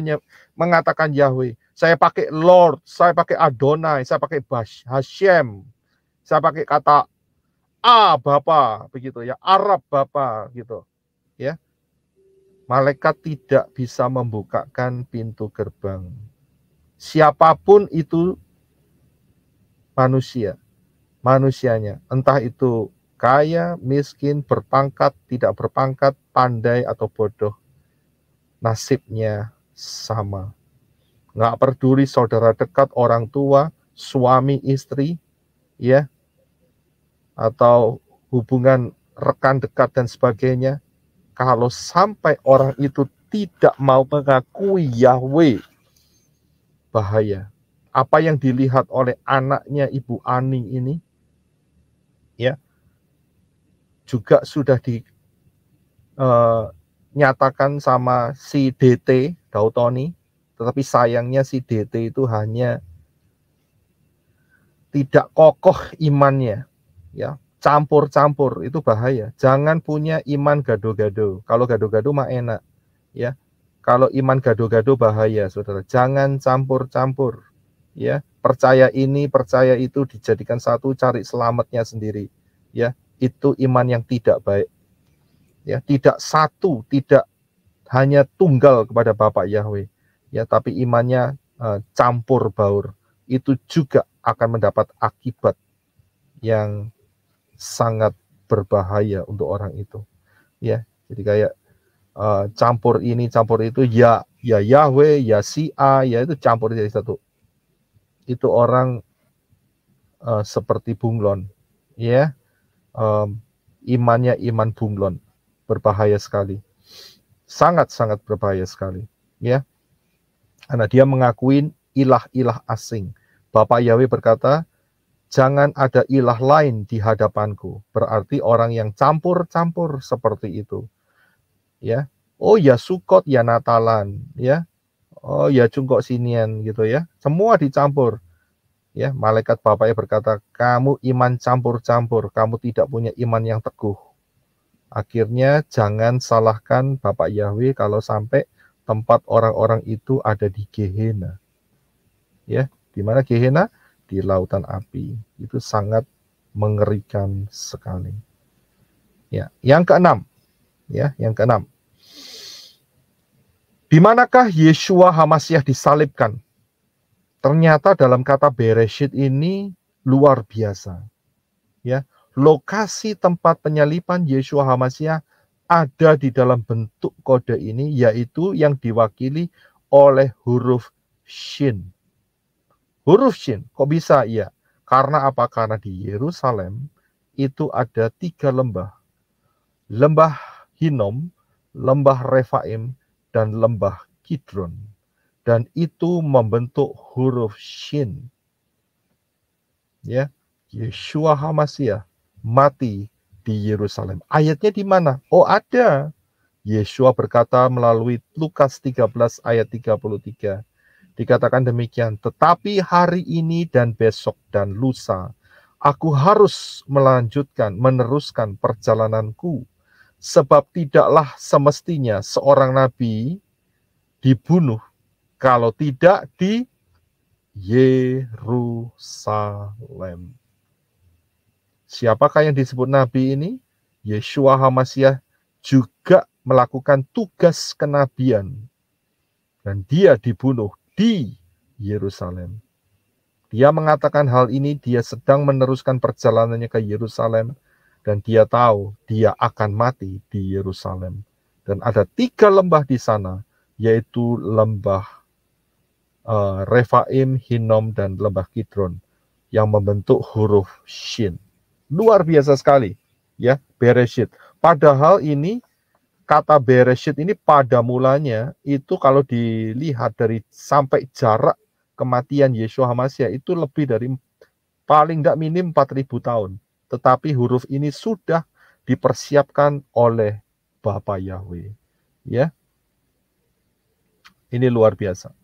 mengatakan Yahweh. Saya pakai Lord, saya pakai Adonai, saya pakai Hashem. Saya pakai kata A Bapa, begitu ya, Arab Bapa gitu. Ya. Malaikat tidak bisa membukakan pintu gerbang. Siapapun itu manusianya, entah itu kaya, miskin, berpangkat, tidak berpangkat, pandai atau bodoh, nasibnya sama. Nggak peduli saudara dekat, orang tua, suami, istri, ya, atau hubungan rekan dekat dan sebagainya. Kalau sampai orang itu tidak mau mengakui Yahweh, bahaya. Apa yang dilihat oleh anaknya Ibu Ani ini, ya, juga sudah dinyatakan sama si DT, Dautoni, tetapi sayangnya si DT itu hanya tidak kokoh imannya, ya, campur-campur, itu bahaya. Jangan punya iman gado-gado. Kalau gado-gado mah enak, ya. Kalau iman gado-gado bahaya, saudara. Jangan campur-campur, ya. Percaya ini, percaya itu, dijadikan satu, cari selamatnya sendiri, ya. Itu iman yang tidak baik, ya. Tidak satu, tidak hanya tunggal kepada Bapak Yahweh, ya, tapi imannya campur baur. Itu juga akan mendapat akibat yang sangat berbahaya untuk orang itu, ya. Jadi kayak campur ini, campur itu, ya Yahweh, ya si A, ya itu campur jadi satu. Itu orang seperti bunglon, ya. Imannya iman bunglon, berbahaya sekali, sangat-sangat berbahaya sekali, ya. Karena dia mengakuin ilah-ilah asing. Bapak Yahweh berkata, jangan ada ilah lain di hadapanku. Berarti orang yang campur-campur seperti itu, ya. Oh ya Sukot, ya Natalan, ya. Oh ya Cungkok Sinian gitu, ya. Semua dicampur. Ya, malaikat Bapaknya berkata, kamu iman campur-campur, kamu tidak punya iman yang teguh. Akhirnya jangan salahkan Bapak Yahweh kalau sampai tempat orang-orang itu ada di Gehenna. Ya, di mana Gehenna? Di lautan api. Itu sangat mengerikan sekali. Ya, yang keenam. Ya, yang keenam. Di manakah Yeshua HaMashiach disalibkan? Ternyata dalam kata Bereshit ini luar biasa. Ya, lokasi tempat penyaliban Yeshua HaMasyiah ada di dalam bentuk kode ini, yaitu yang diwakili oleh huruf Shin. Huruf Shin, kok bisa? Iya, karena apa? Karena di Yerusalem itu ada 3 lembah. Lembah Hinnom, lembah Refaim, dan lembah Kidron. Dan itu membentuk huruf Shin. Ya, Yeshua HaMasyiah mati di Yerusalem. Ayatnya di mana? Oh, ada. Yeshua berkata melalui Lukas 13 ayat 33. Dikatakan demikian, tetapi hari ini dan besok dan lusa, aku harus meneruskan perjalananku, sebab tidaklah semestinya seorang nabi dibunuh kalau tidak di Yerusalem. Siapakah yang disebut nabi ini? Yeshua HaMasyiah juga melakukan tugas kenabian. Dan dia dibunuh di Yerusalem. Dia mengatakan hal ini, dia sedang meneruskan perjalanannya ke Yerusalem. Dan dia tahu dia akan mati di Yerusalem. Dan ada 3 lembah di sana, yaitu lembah Refaim, Hinnom, dan lembah Kidron, yang membentuk huruf Shin. Luar biasa sekali, ya, Bereshit. Padahal ini kata Bereshit ini pada mulanya itu kalau dilihat dari sampai jarak kematian Yeshua HaMasyiah itu lebih dari paling tidak minim 4.000 tahun. Tetapi huruf ini sudah dipersiapkan oleh Bapa Yahweh. Ya, ini luar biasa.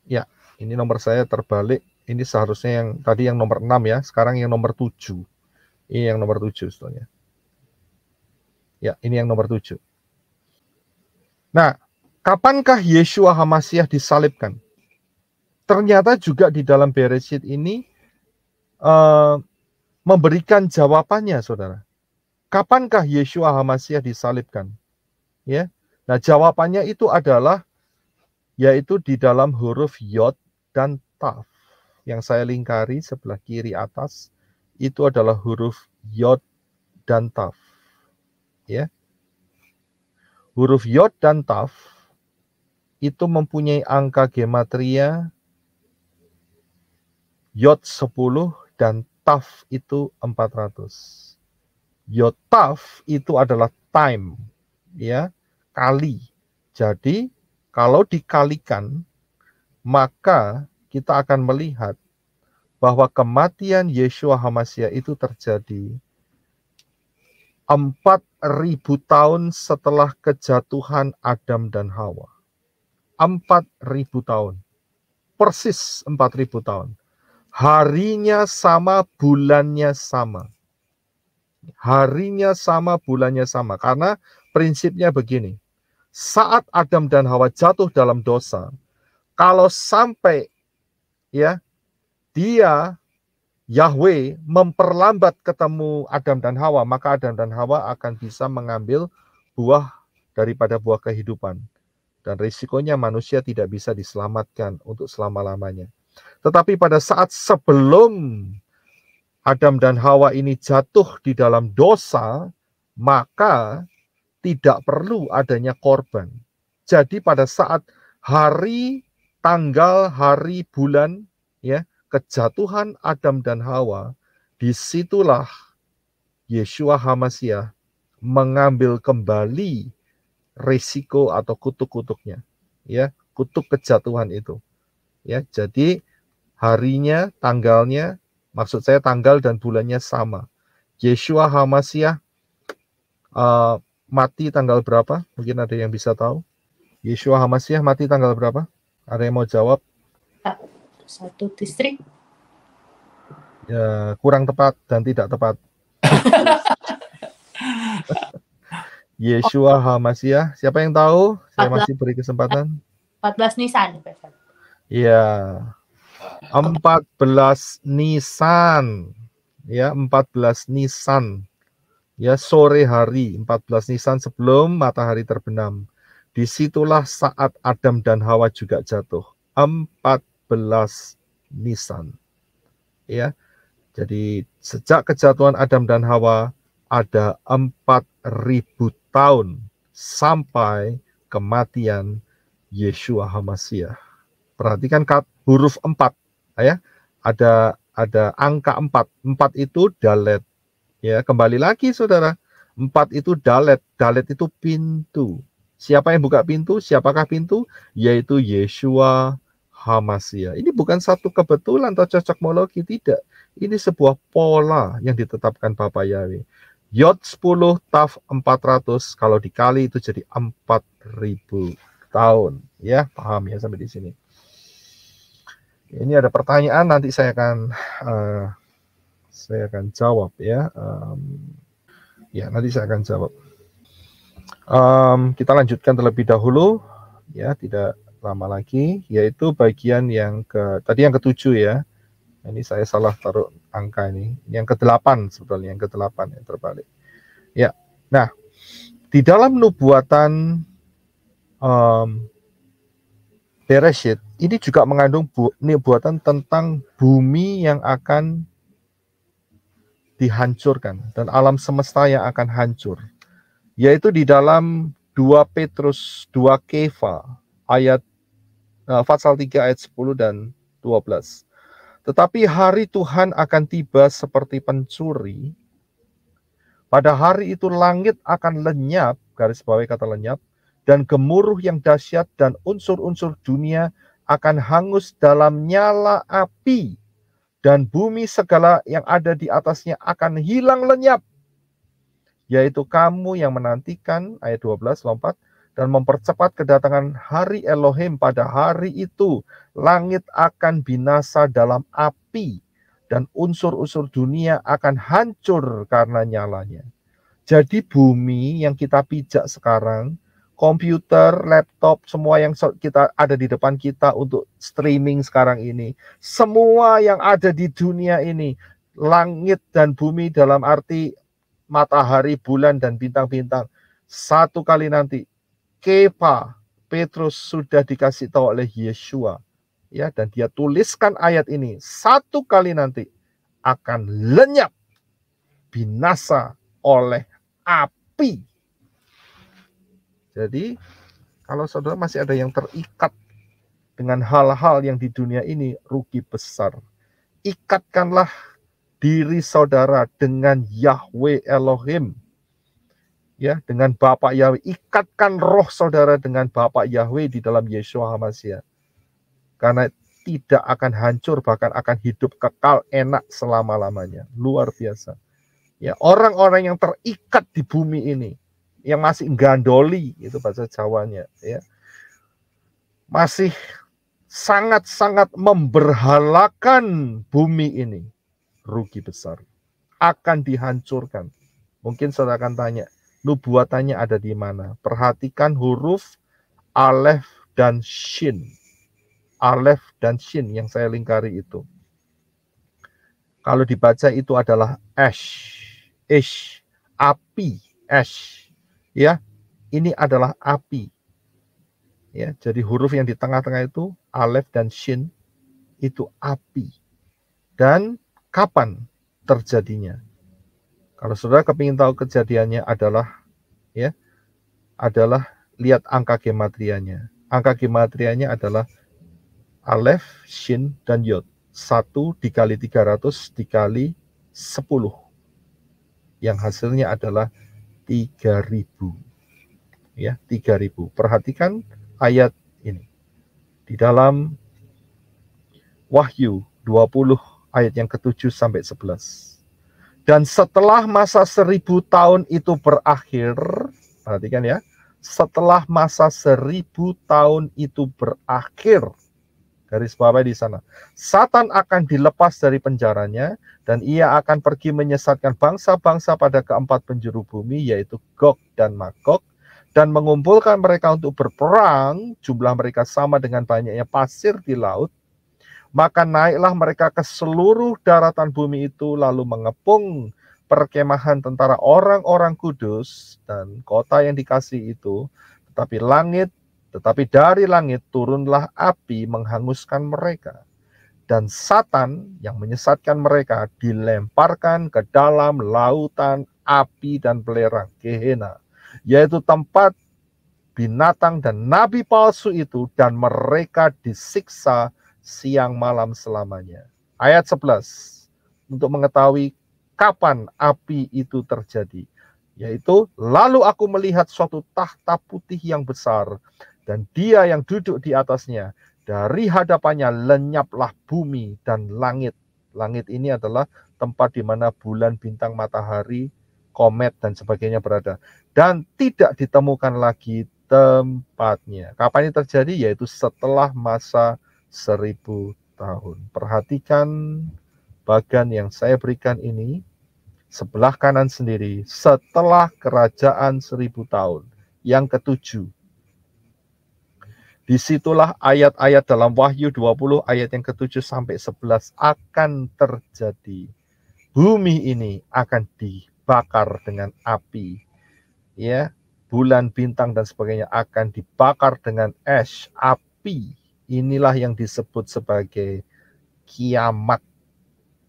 Ya, ini nomor saya terbalik. Ini seharusnya yang tadi yang nomor 6 ya, sekarang yang nomor 7. Ini yang nomor 7 sebetulnya. Ya, ini yang nomor 7. Nah, kapankah Yeshua HaMasyiah disalibkan? Ternyata juga di dalam Bereshit ini memberikan jawabannya, saudara. Kapankah Yeshua HaMasyiah disalibkan? Ya, nah jawabannya itu adalah yaitu di dalam huruf Yod dan Taf. Yang saya lingkari sebelah kiri atas itu adalah huruf Yod dan Taf. Ya. Huruf Yod dan Taf itu mempunyai angka gematria Yod 10 dan Taf itu 400. Yod Taf itu adalah time, ya, kali. Jadi kalau dikalikan, maka kita akan melihat bahwa kematian Yeshua HaMasyiah itu terjadi 4.000 tahun setelah kejatuhan Adam dan Hawa. 4.000 tahun. Persis 4.000 tahun. Harinya sama, bulannya sama. Harinya sama, bulannya sama. Karena prinsipnya begini. Saat Adam dan Hawa jatuh dalam dosa, kalau sampai ya dia Yahweh memperlambat ketemu Adam dan Hawa, maka Adam dan Hawa akan bisa mengambil buah daripada buah kehidupan. Dan risikonya manusia tidak bisa diselamatkan untuk selama-lamanya. Tetapi pada saat sebelum Adam dan Hawa ini jatuh di dalam dosa, maka tidak perlu adanya korban. Jadi pada saat hari, tanggal, hari, bulan, ya, kejatuhan Adam dan Hawa, disitulah Yeshua HaMasyiah mengambil kembali risiko atau kutuk-kutuknya, ya, kutuk kejatuhan itu, ya. Jadi harinya, tanggalnya, maksud saya tanggal dan bulannya sama. Yeshua HaMasyiah mati tanggal berapa? Mungkin ada yang bisa tahu. Yeshua HaMasyiah mati tanggal berapa? Ada yang mau jawab? 1 distrik. Ya, kurang tepat dan tidak tepat. Yeshua HaMasyiah, siapa yang tahu? Saya masih beri kesempatan. 14 Nisan. Iya. 14 Nisan. Ya, 14 Nisan. Ya, sore hari 14 Nisan sebelum matahari terbenam. Disitulah saat Adam dan Hawa juga jatuh. 14 Nisan. Ya. Jadi sejak kejatuhan Adam dan Hawa ada 4.000 tahun sampai kematian Yeshua HaMashiach. Perhatikan huruf 4 ya. Ada angka 4. 4 itu dalet. Ya, kembali lagi Saudara. 4 itu dalet. Dalet itu pintu. Siapa yang buka pintu? Siapakah pintu? Yaitu Yeshua HaMashiach. Ini bukan satu kebetulan atau cocokmologi, tidak. Ini sebuah pola yang ditetapkan Bapa Yahweh. Yod 10 Taf 400 kalau dikali itu jadi 4.000 tahun. Ya, paham ya sampai di sini. Ini ada pertanyaan, nanti saya akan jawab ya. Nanti saya akan jawab. Kita lanjutkan terlebih dahulu, ya, tidak lama lagi, yaitu bagian yang tadi yang ke-7 ya. Ini saya salah taruh angka ini. Yang ke-8 sebetulnya, yang ke-8 yang terbalik. Ya. Nah, di dalam nubuatan Bereshit ini juga mengandung nubuatan tentang bumi yang akan dihancurkan dan alam semesta yang akan hancur. Yaitu di dalam 2 Petrus 2 Kefa ayat pasal 3 ayat 10 dan 12. Tetapi hari Tuhan akan tiba seperti pencuri. Pada hari itu langit akan lenyap, garis bawahi kata lenyap, dan gemuruh yang dahsyat dan unsur-unsur dunia akan hangus dalam nyala api, dan bumi segala yang ada di atasnya akan hilang lenyap. Yaitu kamu yang menantikan, ayat 12 lompat, dan mempercepat kedatangan hari Elohim pada hari itu, langit akan binasa dalam api, dan unsur-unsur dunia akan hancur karena nyalanya. Jadi bumi yang kita pijak sekarang, komputer, laptop, semua yang kita ada di depan kita untuk streaming sekarang ini, semua yang ada di dunia ini, langit dan bumi dalam arti matahari, bulan, dan bintang-bintang, satu kali nanti Kefa Petrus sudah dikasih tahu oleh Yeshua, ya, dan dia tuliskan ayat ini, satu kali nanti akan lenyap, binasa oleh api. Jadi kalau saudara masih ada yang terikat dengan hal-hal yang di dunia ini, rugi besar. Ikatkanlah diri saudara dengan Yahweh Elohim, ya, dengan Bapak Yahweh. Ikatkan roh saudara dengan Bapak Yahweh di dalam Yeshua HaMashiach, karena tidak akan hancur, bahkan akan hidup kekal enak selama-lamanya. Luar biasa, ya. Orang-orang yang terikat di bumi ini, yang masih gandoli, itu bahasa Jawanya, ya, masih sangat-sangat memberhalakan bumi ini, rugi besar, akan dihancurkan. Mungkin saudara akan tanya, nubuatannya ada di mana? Perhatikan huruf Alef dan Shin. Alef dan Shin yang saya lingkari itu. Kalau dibaca itu adalah ash, api, ash. Ya, ini adalah api. Ya, jadi huruf yang di tengah-tengah itu Alef dan Shin itu api. Dan kapan terjadinya? Kalau saudara kepingin tahu kejadiannya adalah, ya, adalah lihat angka gematrianya. Angka gematrianya adalah Alef, Shin, dan Yod. 1 dikali 300 dikali 10. Yang hasilnya adalah 3.000. Ya, 3.000. Perhatikan ayat ini. Di dalam Wahyu 20 ayat yang ke-7 sampai 11. Dan setelah masa 1.000 tahun itu berakhir, perhatikan ya, setelah masa 1.000 tahun itu berakhir, garis bawah di sana, Satan akan dilepas dari penjaranya, dan ia akan pergi menyesatkan bangsa-bangsa pada keempat penjuru bumi, yaitu Gog dan Magog, dan mengumpulkan mereka untuk berperang. Jumlah mereka sama dengan banyaknya pasir di laut. Maka naiklah mereka ke seluruh daratan bumi itu, lalu mengepung perkemahan tentara orang-orang kudus dan kota yang dikasihi itu. Tetapi dari langit turunlah api menghanguskan mereka. dan Satan yang menyesatkan mereka dilemparkan ke dalam lautan api dan belerang, Gehenna, yaitu tempat binatang dan nabi palsu itu, dan mereka disiksa siang malam selamanya. Ayat 11, untuk mengetahui kapan api itu terjadi, yaitu lalu aku melihat suatu tahta putih yang besar, dan dia yang duduk di atasnya. Dari hadapannya lenyaplah bumi dan langit. Langit ini adalah tempat di mana bulan, bintang, matahari, komet, dan sebagainya berada. Dan tidak ditemukan lagi tempatnya. Kapan ini terjadi? Yaitu setelah masa 1000 tahun. Perhatikan bagan yang saya berikan ini. Sebelah kanan sendiri, setelah kerajaan 1000 tahun. Yang ketujuh. Disitulah ayat-ayat dalam Wahyu 20 ayat yang ke-7 sampai 11 akan terjadi. Bumi ini akan dibakar dengan api. Ya, bulan, bintang dan sebagainya akan dibakar dengan ash, api. Inilah yang disebut sebagai kiamat.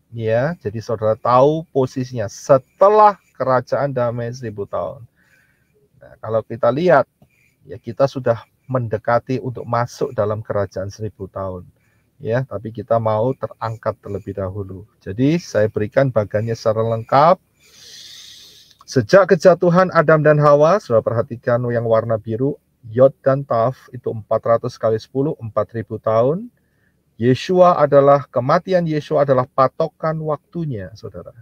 Ya, jadi saudara tahu posisinya setelah kerajaan damai 1000 tahun. Nah, kalau kita lihat, ya kita sudah mendekati untuk masuk dalam kerajaan 1000 tahun. Ya, tapi kita mau terangkat terlebih dahulu. Jadi saya berikan bagannya secara lengkap. Sejak kejatuhan Adam dan Hawa, sudah perhatikan yang warna biru, Yod dan Taf, itu 400 kali 10, 4000 tahun. Yeshua adalah, kematian Yeshua adalah patokan waktunya, saudara.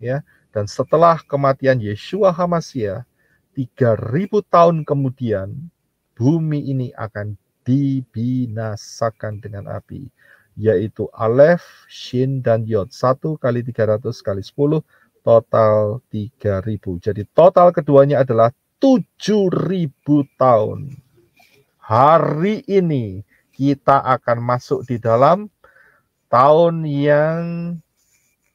Ya, dan setelah kematian Yeshua HaMashiach, 3000 tahun kemudian, bumi ini akan dibinasakan dengan api, yaitu Alef, Shin, dan Yod. 1 kali 300 kali 10, total 3000. Jadi total keduanya adalah 7000 tahun. Hari ini kita akan masuk di dalam tahun yang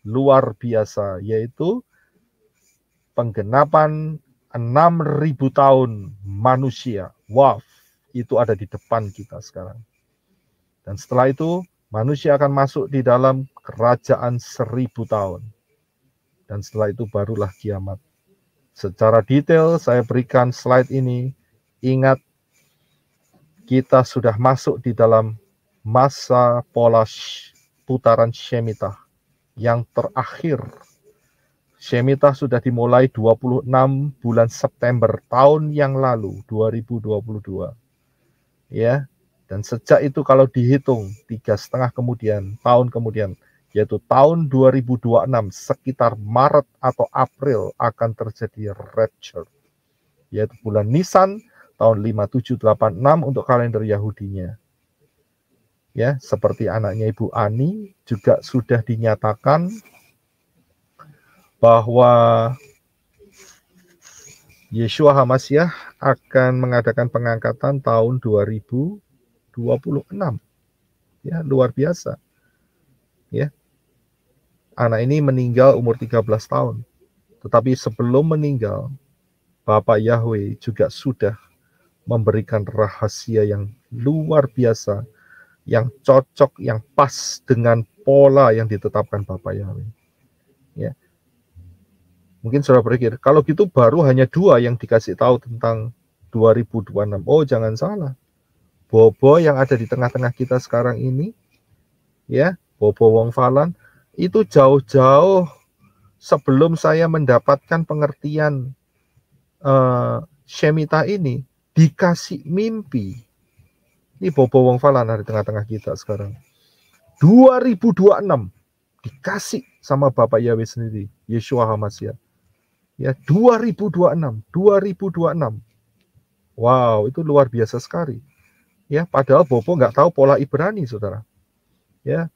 luar biasa, yaitu penggenapan 6000 tahun manusia. Wow, itu ada di depan kita sekarang. Dan setelah itu, manusia akan masuk di dalam kerajaan 1000 tahun. Dan setelah itu barulah kiamat. Secara detail saya berikan slide ini. Ingat, kita sudah masuk di dalam masa pola putaran Shemitah yang terakhir. Shemitah sudah dimulai 26 bulan September tahun yang lalu, 2022. Ya, dan sejak itu kalau dihitung 3,5 tahun kemudian, yaitu tahun 2026, sekitar Maret atau April akan terjadi rapture, yaitu bulan Nisan tahun 5786 untuk kalender Yahudinya. Ya, seperti anaknya Ibu Ani juga sudah dinyatakan bahwa Yeshua HaMashiach akan mengadakan pengangkatan tahun 2026. Ya, luar biasa. Ya. Anak ini meninggal umur 13 tahun. Tetapi sebelum meninggal, Bapak Yahweh juga sudah memberikan rahasia yang luar biasa, yang cocok, yang pas dengan pola yang ditetapkan Bapak Yahweh. Ya. Mungkin saudara berpikir, kalau gitu baru hanya 2 yang dikasih tahu tentang 2026. Oh, jangan salah. Bobo yang ada di tengah-tengah kita sekarang ini, ya, Bobo Wong Falan, itu jauh-jauh sebelum saya mendapatkan pengertian Shemitah ini, dikasih mimpi. Ini Bobo Wong Falan ada di tengah-tengah kita sekarang. 2026 dikasih sama Bapak Yahweh sendiri, Yeshua HaMashiach. Ya, 2026. Wow, itu luar biasa sekali. Ya, padahal Bobo nggak tahu pola Ibrani, saudara. Ya,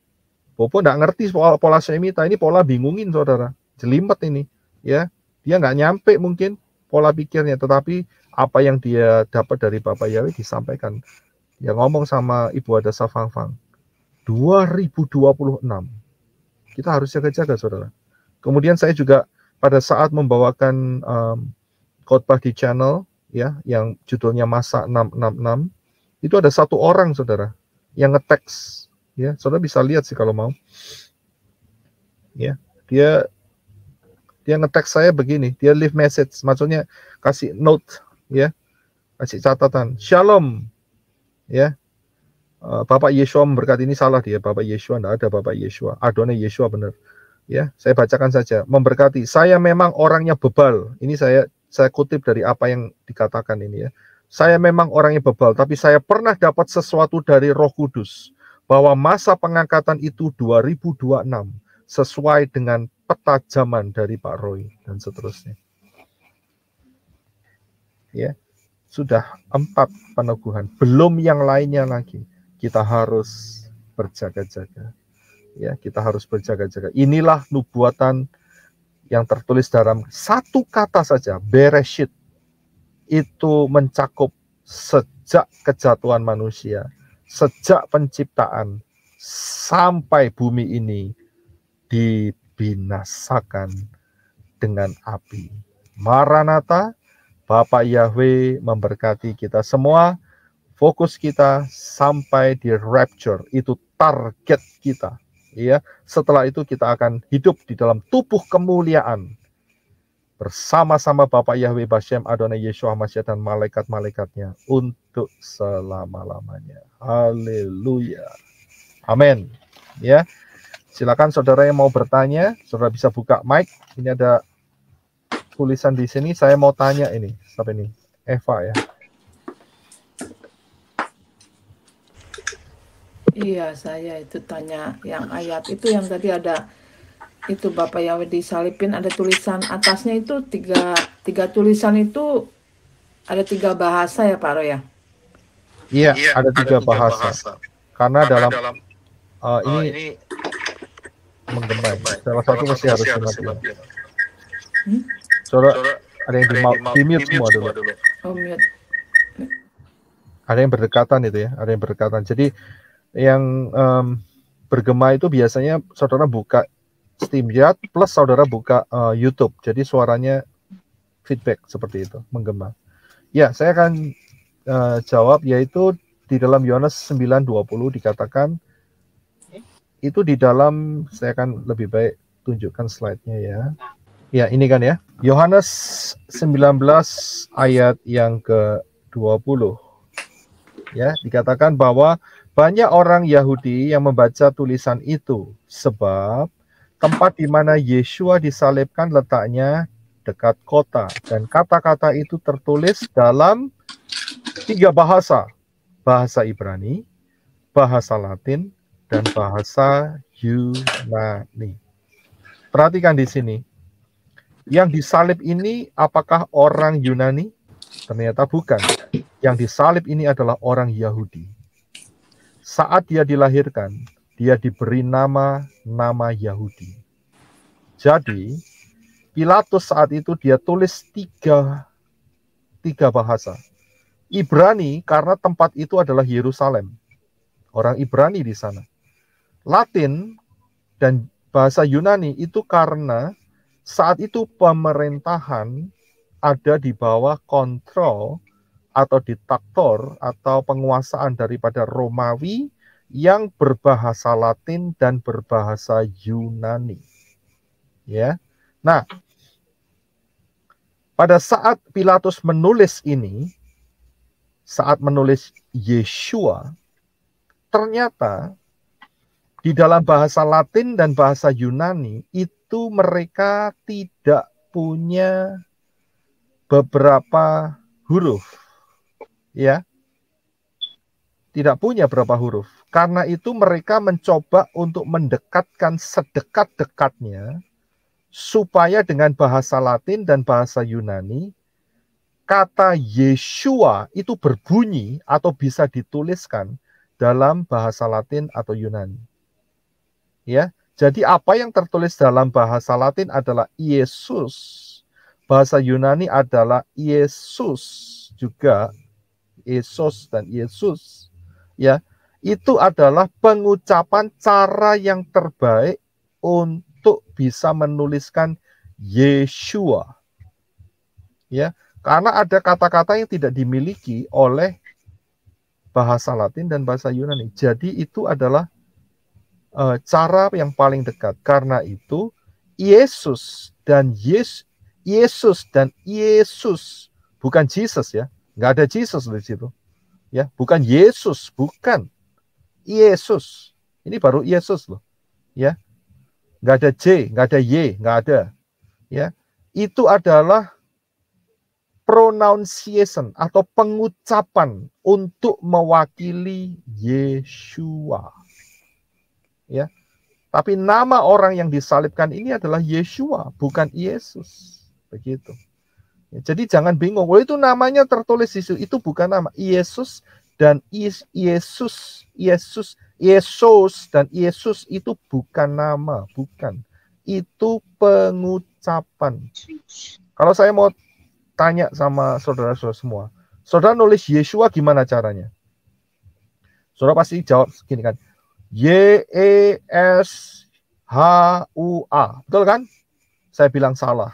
Bobo nggak ngerti pola Shemitah, ini pola bingungin, saudara. Jelimet ini. Ya, dia nggak nyampe mungkin pola pikirnya, tetapi apa yang dia dapat dari Bapak Yahweh disampaikan. Dia ngomong sama Ibu Adasa Fangfang. 2026. Kita harus jaga-jaga, saudara. Kemudian saya juga pada saat membawakan khotbah di channel, ya, yang judulnya Masa 666, itu ada satu orang, saudara, yang ngeteks Ya, saudara bisa lihat sih kalau mau. Ya, dia nge-text saya begini, dia leave message, maksudnya kasih note, ya, kasih catatan. Shalom, ya. Bapak Yeshua memberkati, ini salah dia, Bapak Yeshua, enggak ada Bapak Yeshua. Adonai Yeshua benar. Ya, saya bacakan saja. Memberkati, saya memang orangnya bebal. Ini saya kutip dari apa yang dikatakan ini ya. Saya memang orangnya bebal, tapi saya pernah dapat sesuatu dari Roh Kudus bahwa masa pengangkatan itu 2026 sesuai dengan peta zaman dari Pak Roy dan seterusnya. Ya, sudah 4 peneguhan, belum yang lainnya lagi. Kita harus berjaga-jaga. Ya, kita harus berjaga-jaga. Inilah nubuatan yang tertulis dalam satu kata saja, Bereshit. Itu mencakup sejak kejatuhan manusia, sejak penciptaan, sampai bumi ini dibinasakan dengan api. Maranatha, Bapak Yahweh memberkati kita semua. Fokus kita sampai di rapture, itu target kita. Ya, setelah itu kita akan hidup di dalam tubuh kemuliaan bersama-sama Bapak Yahweh Bashem Adonai Yeshua Mashiach dan malaikat-malaikatnya untuk selama-lamanya. Haleluya. Amin. Ya. Silakan saudara yang mau bertanya, saudara bisa buka mic. Ini ada tulisan di sini, saya mau tanya ini. Siapa ini? Eva ya. Iya, saya itu tanya yang ayat itu yang tadi ada itu Bapak Yahweh disalibin, ada tulisan atasnya itu tiga tulisan itu ada 3 bahasa ya Pak Roy ya? Iya, ada 3 bahasa. Karena dalam ini menggema. Salah satu mesti harus dimatikan. Saudara, ada yang di mute semua dulu. Oh, mute. Ada yang berdekatan itu ya, ada yang berdekatan. Jadi yang bergema itu biasanya saudara buka StreamYard plus saudara buka YouTube. Jadi suaranya feedback seperti itu, menggema. Ya, saya akan jawab, yaitu di dalam Yohanes 9:20 dikatakan, itu di dalam, saya akan lebih baik tunjukkan slide-nya ya. Ya, ini kan ya. Yohanes 19 ayat yang ke-20. Ya, dikatakan bahwa banyak orang Yahudi yang membaca tulisan itu, sebab tempat di mana Yeshua disalibkan letaknya dekat kota, dan kata-kata itu tertulis dalam 3 bahasa, bahasa Ibrani, bahasa Latin, dan bahasa Yunani. Perhatikan di sini, yang disalib ini apakah orang Yunani? Ternyata bukan. Yang disalib ini adalah orang Yahudi. Saat dia dilahirkan, dia diberi nama Yahudi. Jadi, Pilatus saat itu dia tulis tiga bahasa. Ibrani karena tempat itu adalah Yerusalem. Orang Ibrani di sana. Latin dan bahasa Yunani itu karena saat itu pemerintahan ada di bawah kontrol atau diktator atau penguasaan daripada Romawi yang berbahasa Latin dan berbahasa Yunani. Ya. Nah, pada saat Pilatus menulis ini, saat menulis Yeshua, ternyata di dalam bahasa Latin dan bahasa Yunani itu mereka tidak punya beberapa huruf. Ya, tidak punya berapa huruf. Karena itu mereka mencoba untuk mendekatkan sedekat-dekatnya supaya dengan bahasa Latin dan bahasa Yunani kata Yeshua itu berbunyi atau bisa dituliskan dalam bahasa Latin atau Yunani. Ya, jadi apa yang tertulis dalam bahasa Latin adalah Yesus. Bahasa Yunani adalah Yesus juga. Yesus dan Yesus, ya, itu adalah pengucapan cara yang terbaik untuk bisa menuliskan Yeshua, ya, karena ada kata-kata yang tidak dimiliki oleh bahasa Latin dan bahasa Yunani. Jadi itu adalah cara yang paling dekat. Karena itu Yesus dan Yesus, bukan Jesus ya, nggak ada Jesus di situ, ya, bukan Yesus, bukan Yesus. Ini baru Yesus loh, ya, nggak ada J, nggak ada Y, nggak ada, ya. Itu adalah pronunciation atau pengucapan untuk mewakili Yeshua, ya. Tapi nama orang yang disalibkan ini adalah Yeshua, bukan Yesus. Begitu. Ya, jadi jangan bingung, oh itu namanya tertulis di situ, itu bukan nama. Yesus dan Yesus dan Yesus itu bukan nama, bukan. Itu pengucapan. Kalau saya mau tanya sama saudara-saudara semua, saudara nulis Yeshua gimana caranya? Saudara pasti jawab segini kan, Yeshua, betul kan? Saya bilang salah.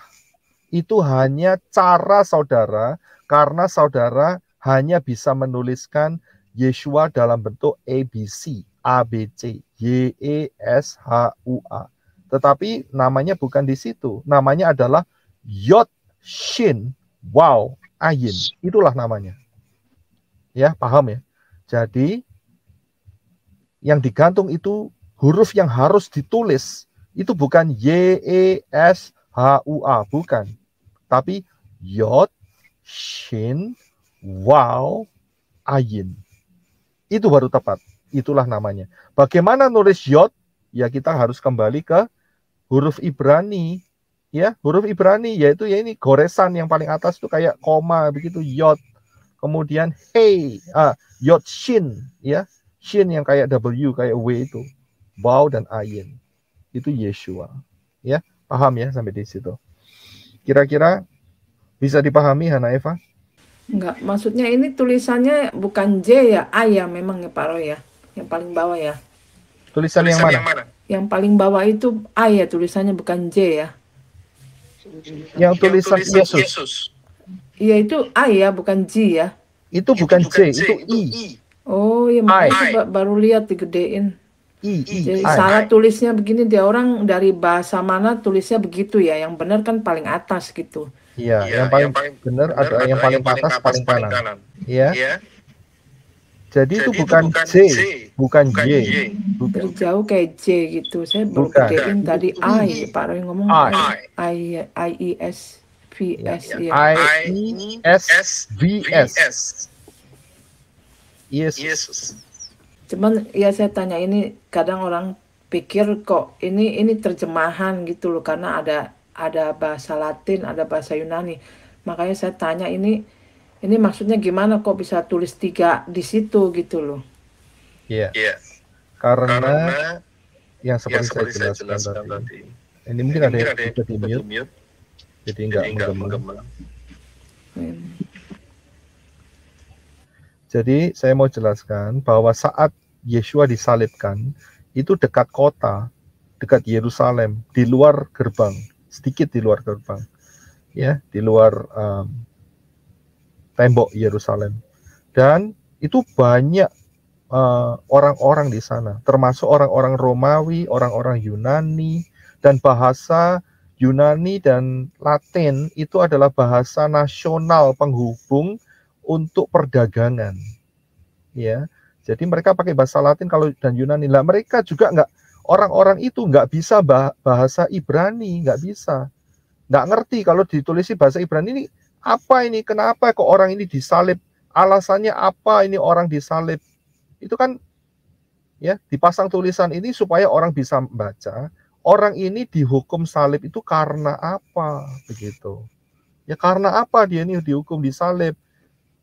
Itu hanya cara saudara, karena saudara hanya bisa menuliskan Yeshua dalam bentuk ABC, ABC, Yeshua. Tetapi namanya bukan di situ. Namanya adalah Yod Shin Wow Ayin. Itulah namanya. Ya, paham ya? Jadi yang digantung itu huruf yang harus ditulis itu bukan Yeshua, bukan, tapi Yod, Shin, Wow, Ayin. Itu baru tepat. Itulah namanya. Bagaimana nulis Yod? Ya kita harus kembali ke huruf Ibrani. Ya, huruf Ibrani yaitu ya ini goresan yang paling atas itu kayak koma begitu, Yod. Kemudian Yod Shin, ya. Shin yang kayak W, kayak W itu. Wow dan Ayin. Itu Yeshua. Ya, paham ya sampai di situ. Kira-kira bisa dipahami Hana Eva? Enggak, maksudnya ini tulisannya bukan J ya, A ya memang ya Pak Roy ya. Yang paling bawah ya. Tulisan yang mana? Yang paling bawah itu A ya tulisannya, bukan J ya. Yang tulisan Yesus. Iya itu A ya, bukan J ya. Itu bukan J, itu I. Oh ya, makanya baru lihat digedein. Jadi salah tulisnya begini, dia orang dari bahasa mana tulisnya begitu ya. Yang benar kan paling atas gitu. Iya, yang paling benar ada yang paling atas, paling kanan. Iya. Jadi itu bukan J, bukan Y. Dari jauh kayak J gitu. Saya baru gedein tadi I, Pak Roy ngomong I-E-S-V-S ya. I-E-S-V-S. Yesus. Cuman ya saya tanya ini, kadang orang pikir kok ini terjemahan gitu loh, karena ada bahasa Latin, ada bahasa Yunani. Makanya saya tanya ini maksudnya gimana kok bisa tulis 3 di situ gitu loh. Iya. Karena yang seperti saya jelaskan tadi. Ini mungkin ada yang bisa di mute. Jadi enggak menggema. Jadi saya mau jelaskan bahwa saat Yeshua disalibkan itu dekat kota, dekat Yerusalem, di luar gerbang, sedikit di luar gerbang, ya, di luar tembok Yerusalem. Dan itu banyak orang-orang di sana, termasuk orang-orang Romawi, orang-orang Yunani, dan bahasa Yunani dan Latin itu adalah bahasa nasional penghubung untuk perdagangan, ya. Jadi mereka pakai bahasa Latin kalau dan Yunani. Lah mereka juga orang-orang itu nggak bisa bahasa Ibrani, nggak bisa, nggak ngerti kalau ditulisi bahasa Ibrani ini apa ini, kenapa kok orang ini disalib, alasannya apa ini orang disalib. Itu kan ya dipasang tulisan ini supaya orang bisa membaca. Orang ini dihukum salib itu karena apa, begitu. Ya karena apa dia ini dihukum disalib.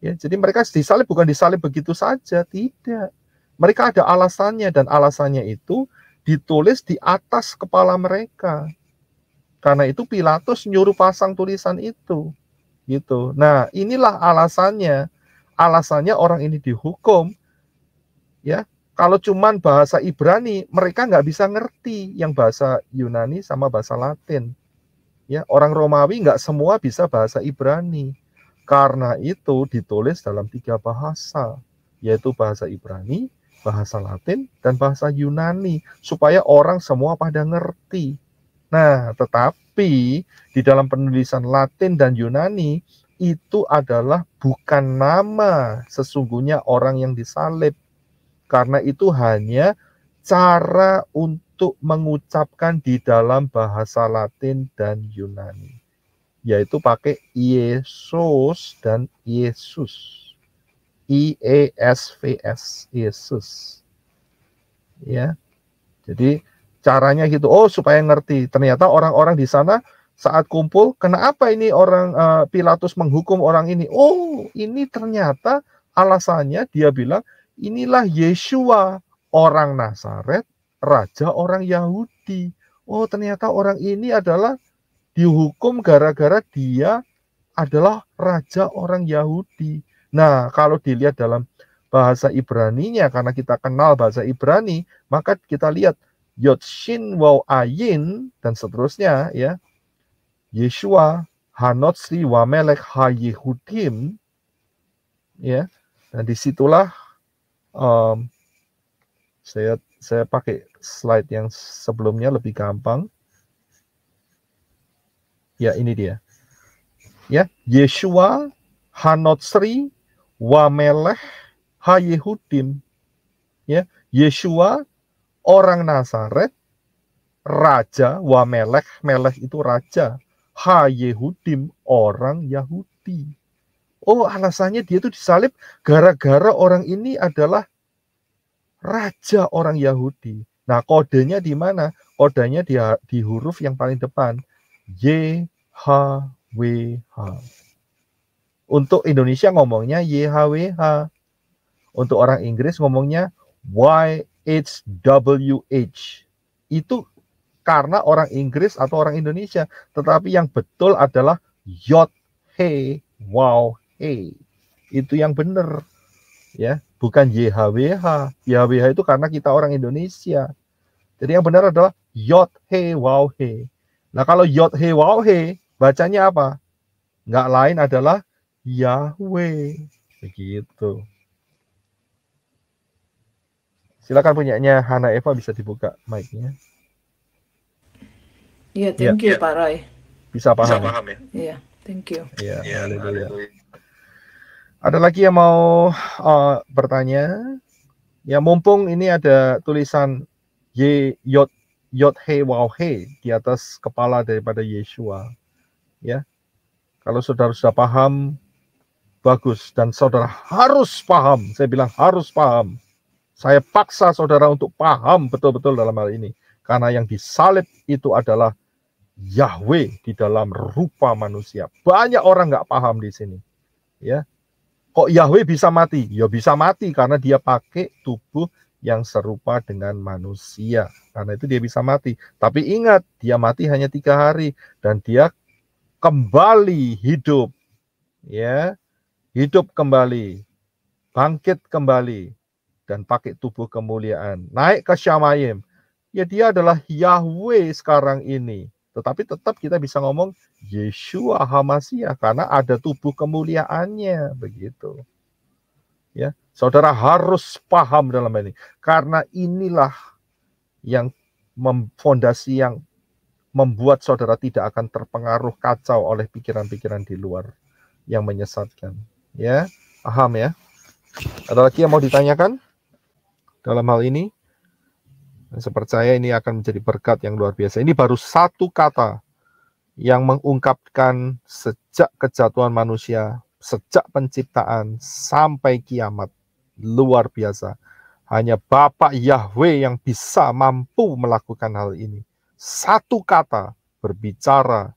Ya, jadi mereka disalib bukan disalib begitu saja, tidak. Mereka ada alasannya, dan alasannya itu ditulis di atas kepala mereka. Karena itu Pilatus nyuruh pasang tulisan itu, gitu. Nah, inilah alasannya. Alasannya orang ini dihukum, ya. Kalau cuman bahasa Ibrani, mereka nggak bisa ngerti yang bahasa Yunani sama bahasa Latin. Ya, orang Romawi nggak semua bisa bahasa Ibrani. Karena itu ditulis dalam 3 bahasa, yaitu bahasa Ibrani, bahasa Latin dan bahasa Yunani supaya orang semua pada ngerti. Nah, tetapi di dalam penulisan Latin dan Yunani itu adalah bukan nama sesungguhnya orang yang disalib. Karena itu hanya cara untuk mengucapkan di dalam bahasa Latin dan Yunani, yaitu pakai Yesus dan Yesus. IESVS, Yesus. Ya. Jadi caranya gitu. Oh, supaya ngerti. Ternyata orang-orang di sana saat kumpul, kenapa ini orang Pilatus menghukum orang ini? Oh, ini ternyata alasannya dia bilang, inilah Yeshua, orang Nazaret, raja orang Yahudi. Oh, ternyata orang ini adalah dihukum gara-gara dia adalah raja orang Yahudi. Nah, kalau dilihat dalam bahasa Ibrani-nya, karena kita kenal bahasa Ibrani, maka kita lihat Yod Shin Waw Ayin dan seterusnya, ya. Yeshua Hanotsri Wamelech HaYehudim, ya. Dan disitulah saya pakai slide yang sebelumnya lebih gampang. Ya, ini dia. Ya, Yeshua Hanotsri Wamelech HaYehudim. Ya, Yeshua orang Nazaret, raja, Wamelech, Melech itu raja, HaYehudim orang Yahudi. Oh, alasannya dia itu disalib gara-gara orang ini adalah raja orang Yahudi. Nah, kodenya di mana? Kodenya di huruf yang paling depan, YHWH. Untuk Indonesia ngomongnya YHWH. Untuk orang Inggris ngomongnya YHWH. Itu karena orang Inggris atau orang Indonesia. Tetapi yang betul adalah Yod He Waw He. Itu yang benar. Ya, bukan YHWH. YHWH itu karena kita orang Indonesia. Jadi yang benar adalah Yod He Waw He. Nah, kalau Yod He Waw He bacanya apa? Nggak lain adalah Yahweh. Begitu. Silakan punyanya Hana Eva, bisa dibuka mic-nya. Iya, thank you Pak Roy. Bisa paham ya? Iya, thank you. Iya, haleluya. Ada lagi yang mau bertanya? Ya, mumpung ini ada tulisan Yod He Waw He di atas kepala daripada Yeshua. Ya. Kalau saudara sudah paham, bagus. Dan saudara harus paham. Saya bilang harus paham. Saya paksa saudara untuk paham betul-betul dalam hal ini. Karena yang disalib itu adalah Yahweh di dalam rupa manusia. Banyak orang nggak paham di sini. Ya. Kok Yahweh bisa mati? Ya bisa mati karena dia pakai tubuh yang serupa dengan manusia. Karena itu dia bisa mati. Tapi ingat, dia mati hanya 3 hari. Dan dia kembali hidup. Ya, hidup kembali. Bangkit kembali. Dan pakai tubuh kemuliaan. Naik ke Syamayim. Ya, dia adalah Yahweh sekarang ini. Tetapi tetap kita bisa ngomong Yeshua HaMasiah karena ada tubuh kemuliaannya, begitu. Ya, saudara harus paham dalam ini karena inilah yang fondasi yang membuat saudara tidak akan terpengaruh kacau oleh pikiran-pikiran di luar yang menyesatkan. Ya, paham ya? Ada lagi yang mau ditanyakan dalam hal ini? Saya percaya ini akan menjadi berkat yang luar biasa. Ini baru satu kata yang mengungkapkan sejak kejatuhan manusia, sejak penciptaan sampai kiamat. Luar biasa. Hanya Bapa Yahweh yang bisa mampu melakukan hal ini. Satu kata berbicara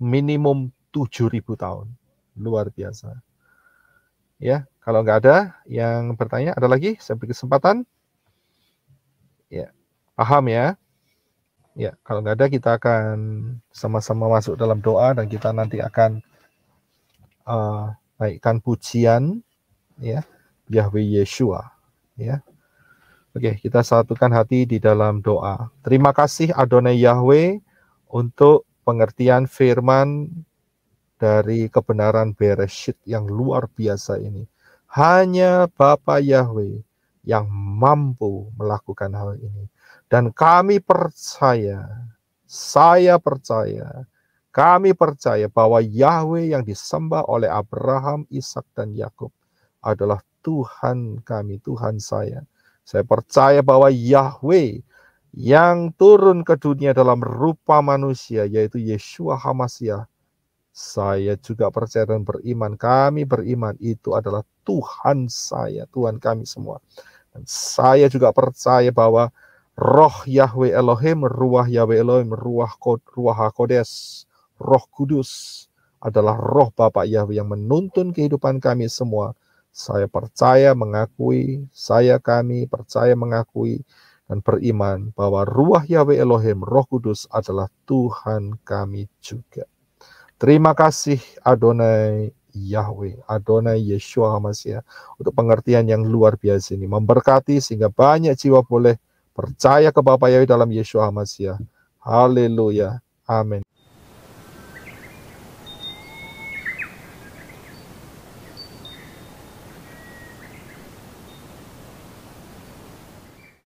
minimum 7.000 tahun. Luar biasa. Ya, kalau nggak ada yang bertanya, ada lagi? Saya beri kesempatan. Ya, paham ya? Ya, kalau nggak ada kita akan sama-sama masuk dalam doa dan kita nanti akan naikkan pujian ya Yahweh Yeshua ya. Oke, kita satukan hati di dalam doa. Terima kasih Adonai Yahweh untuk pengertian firman dari kebenaran Bereshit yang luar biasa ini. Hanya Bapa Yahweh yang mampu melakukan hal ini. Dan kami percaya, saya percaya, kami percaya bahwa Yahweh yang disembah oleh Abraham, Ishak, dan Yakub adalah Tuhan kami, Tuhan saya. Saya percaya bahwa Yahweh yang turun ke dunia dalam rupa manusia, yaitu Yeshua HaMashiach, saya juga percaya dan beriman, kami beriman itu adalah Tuhan saya, Tuhan kami semua. Dan saya juga percaya bahwa Roh Yahweh Elohim, Ruach Yahweh Elohim, Ruach HaKodes, Roh Kudus adalah Roh Bapa Yahweh yang menuntun kehidupan kami semua. Saya percaya, mengakui, kami percaya, mengakui, dan beriman bahwa Ruach Yahweh Elohim, Roh Kudus adalah Tuhan kami juga. Terima kasih Adonai Yahweh, Adonai Yeshua HaMashiach, untuk pengertian yang luar biasa ini. Memberkati sehingga banyak jiwa boleh percaya ke Bapa Yahweh dalam Yeshua HaMashiach. Haleluya. Amin.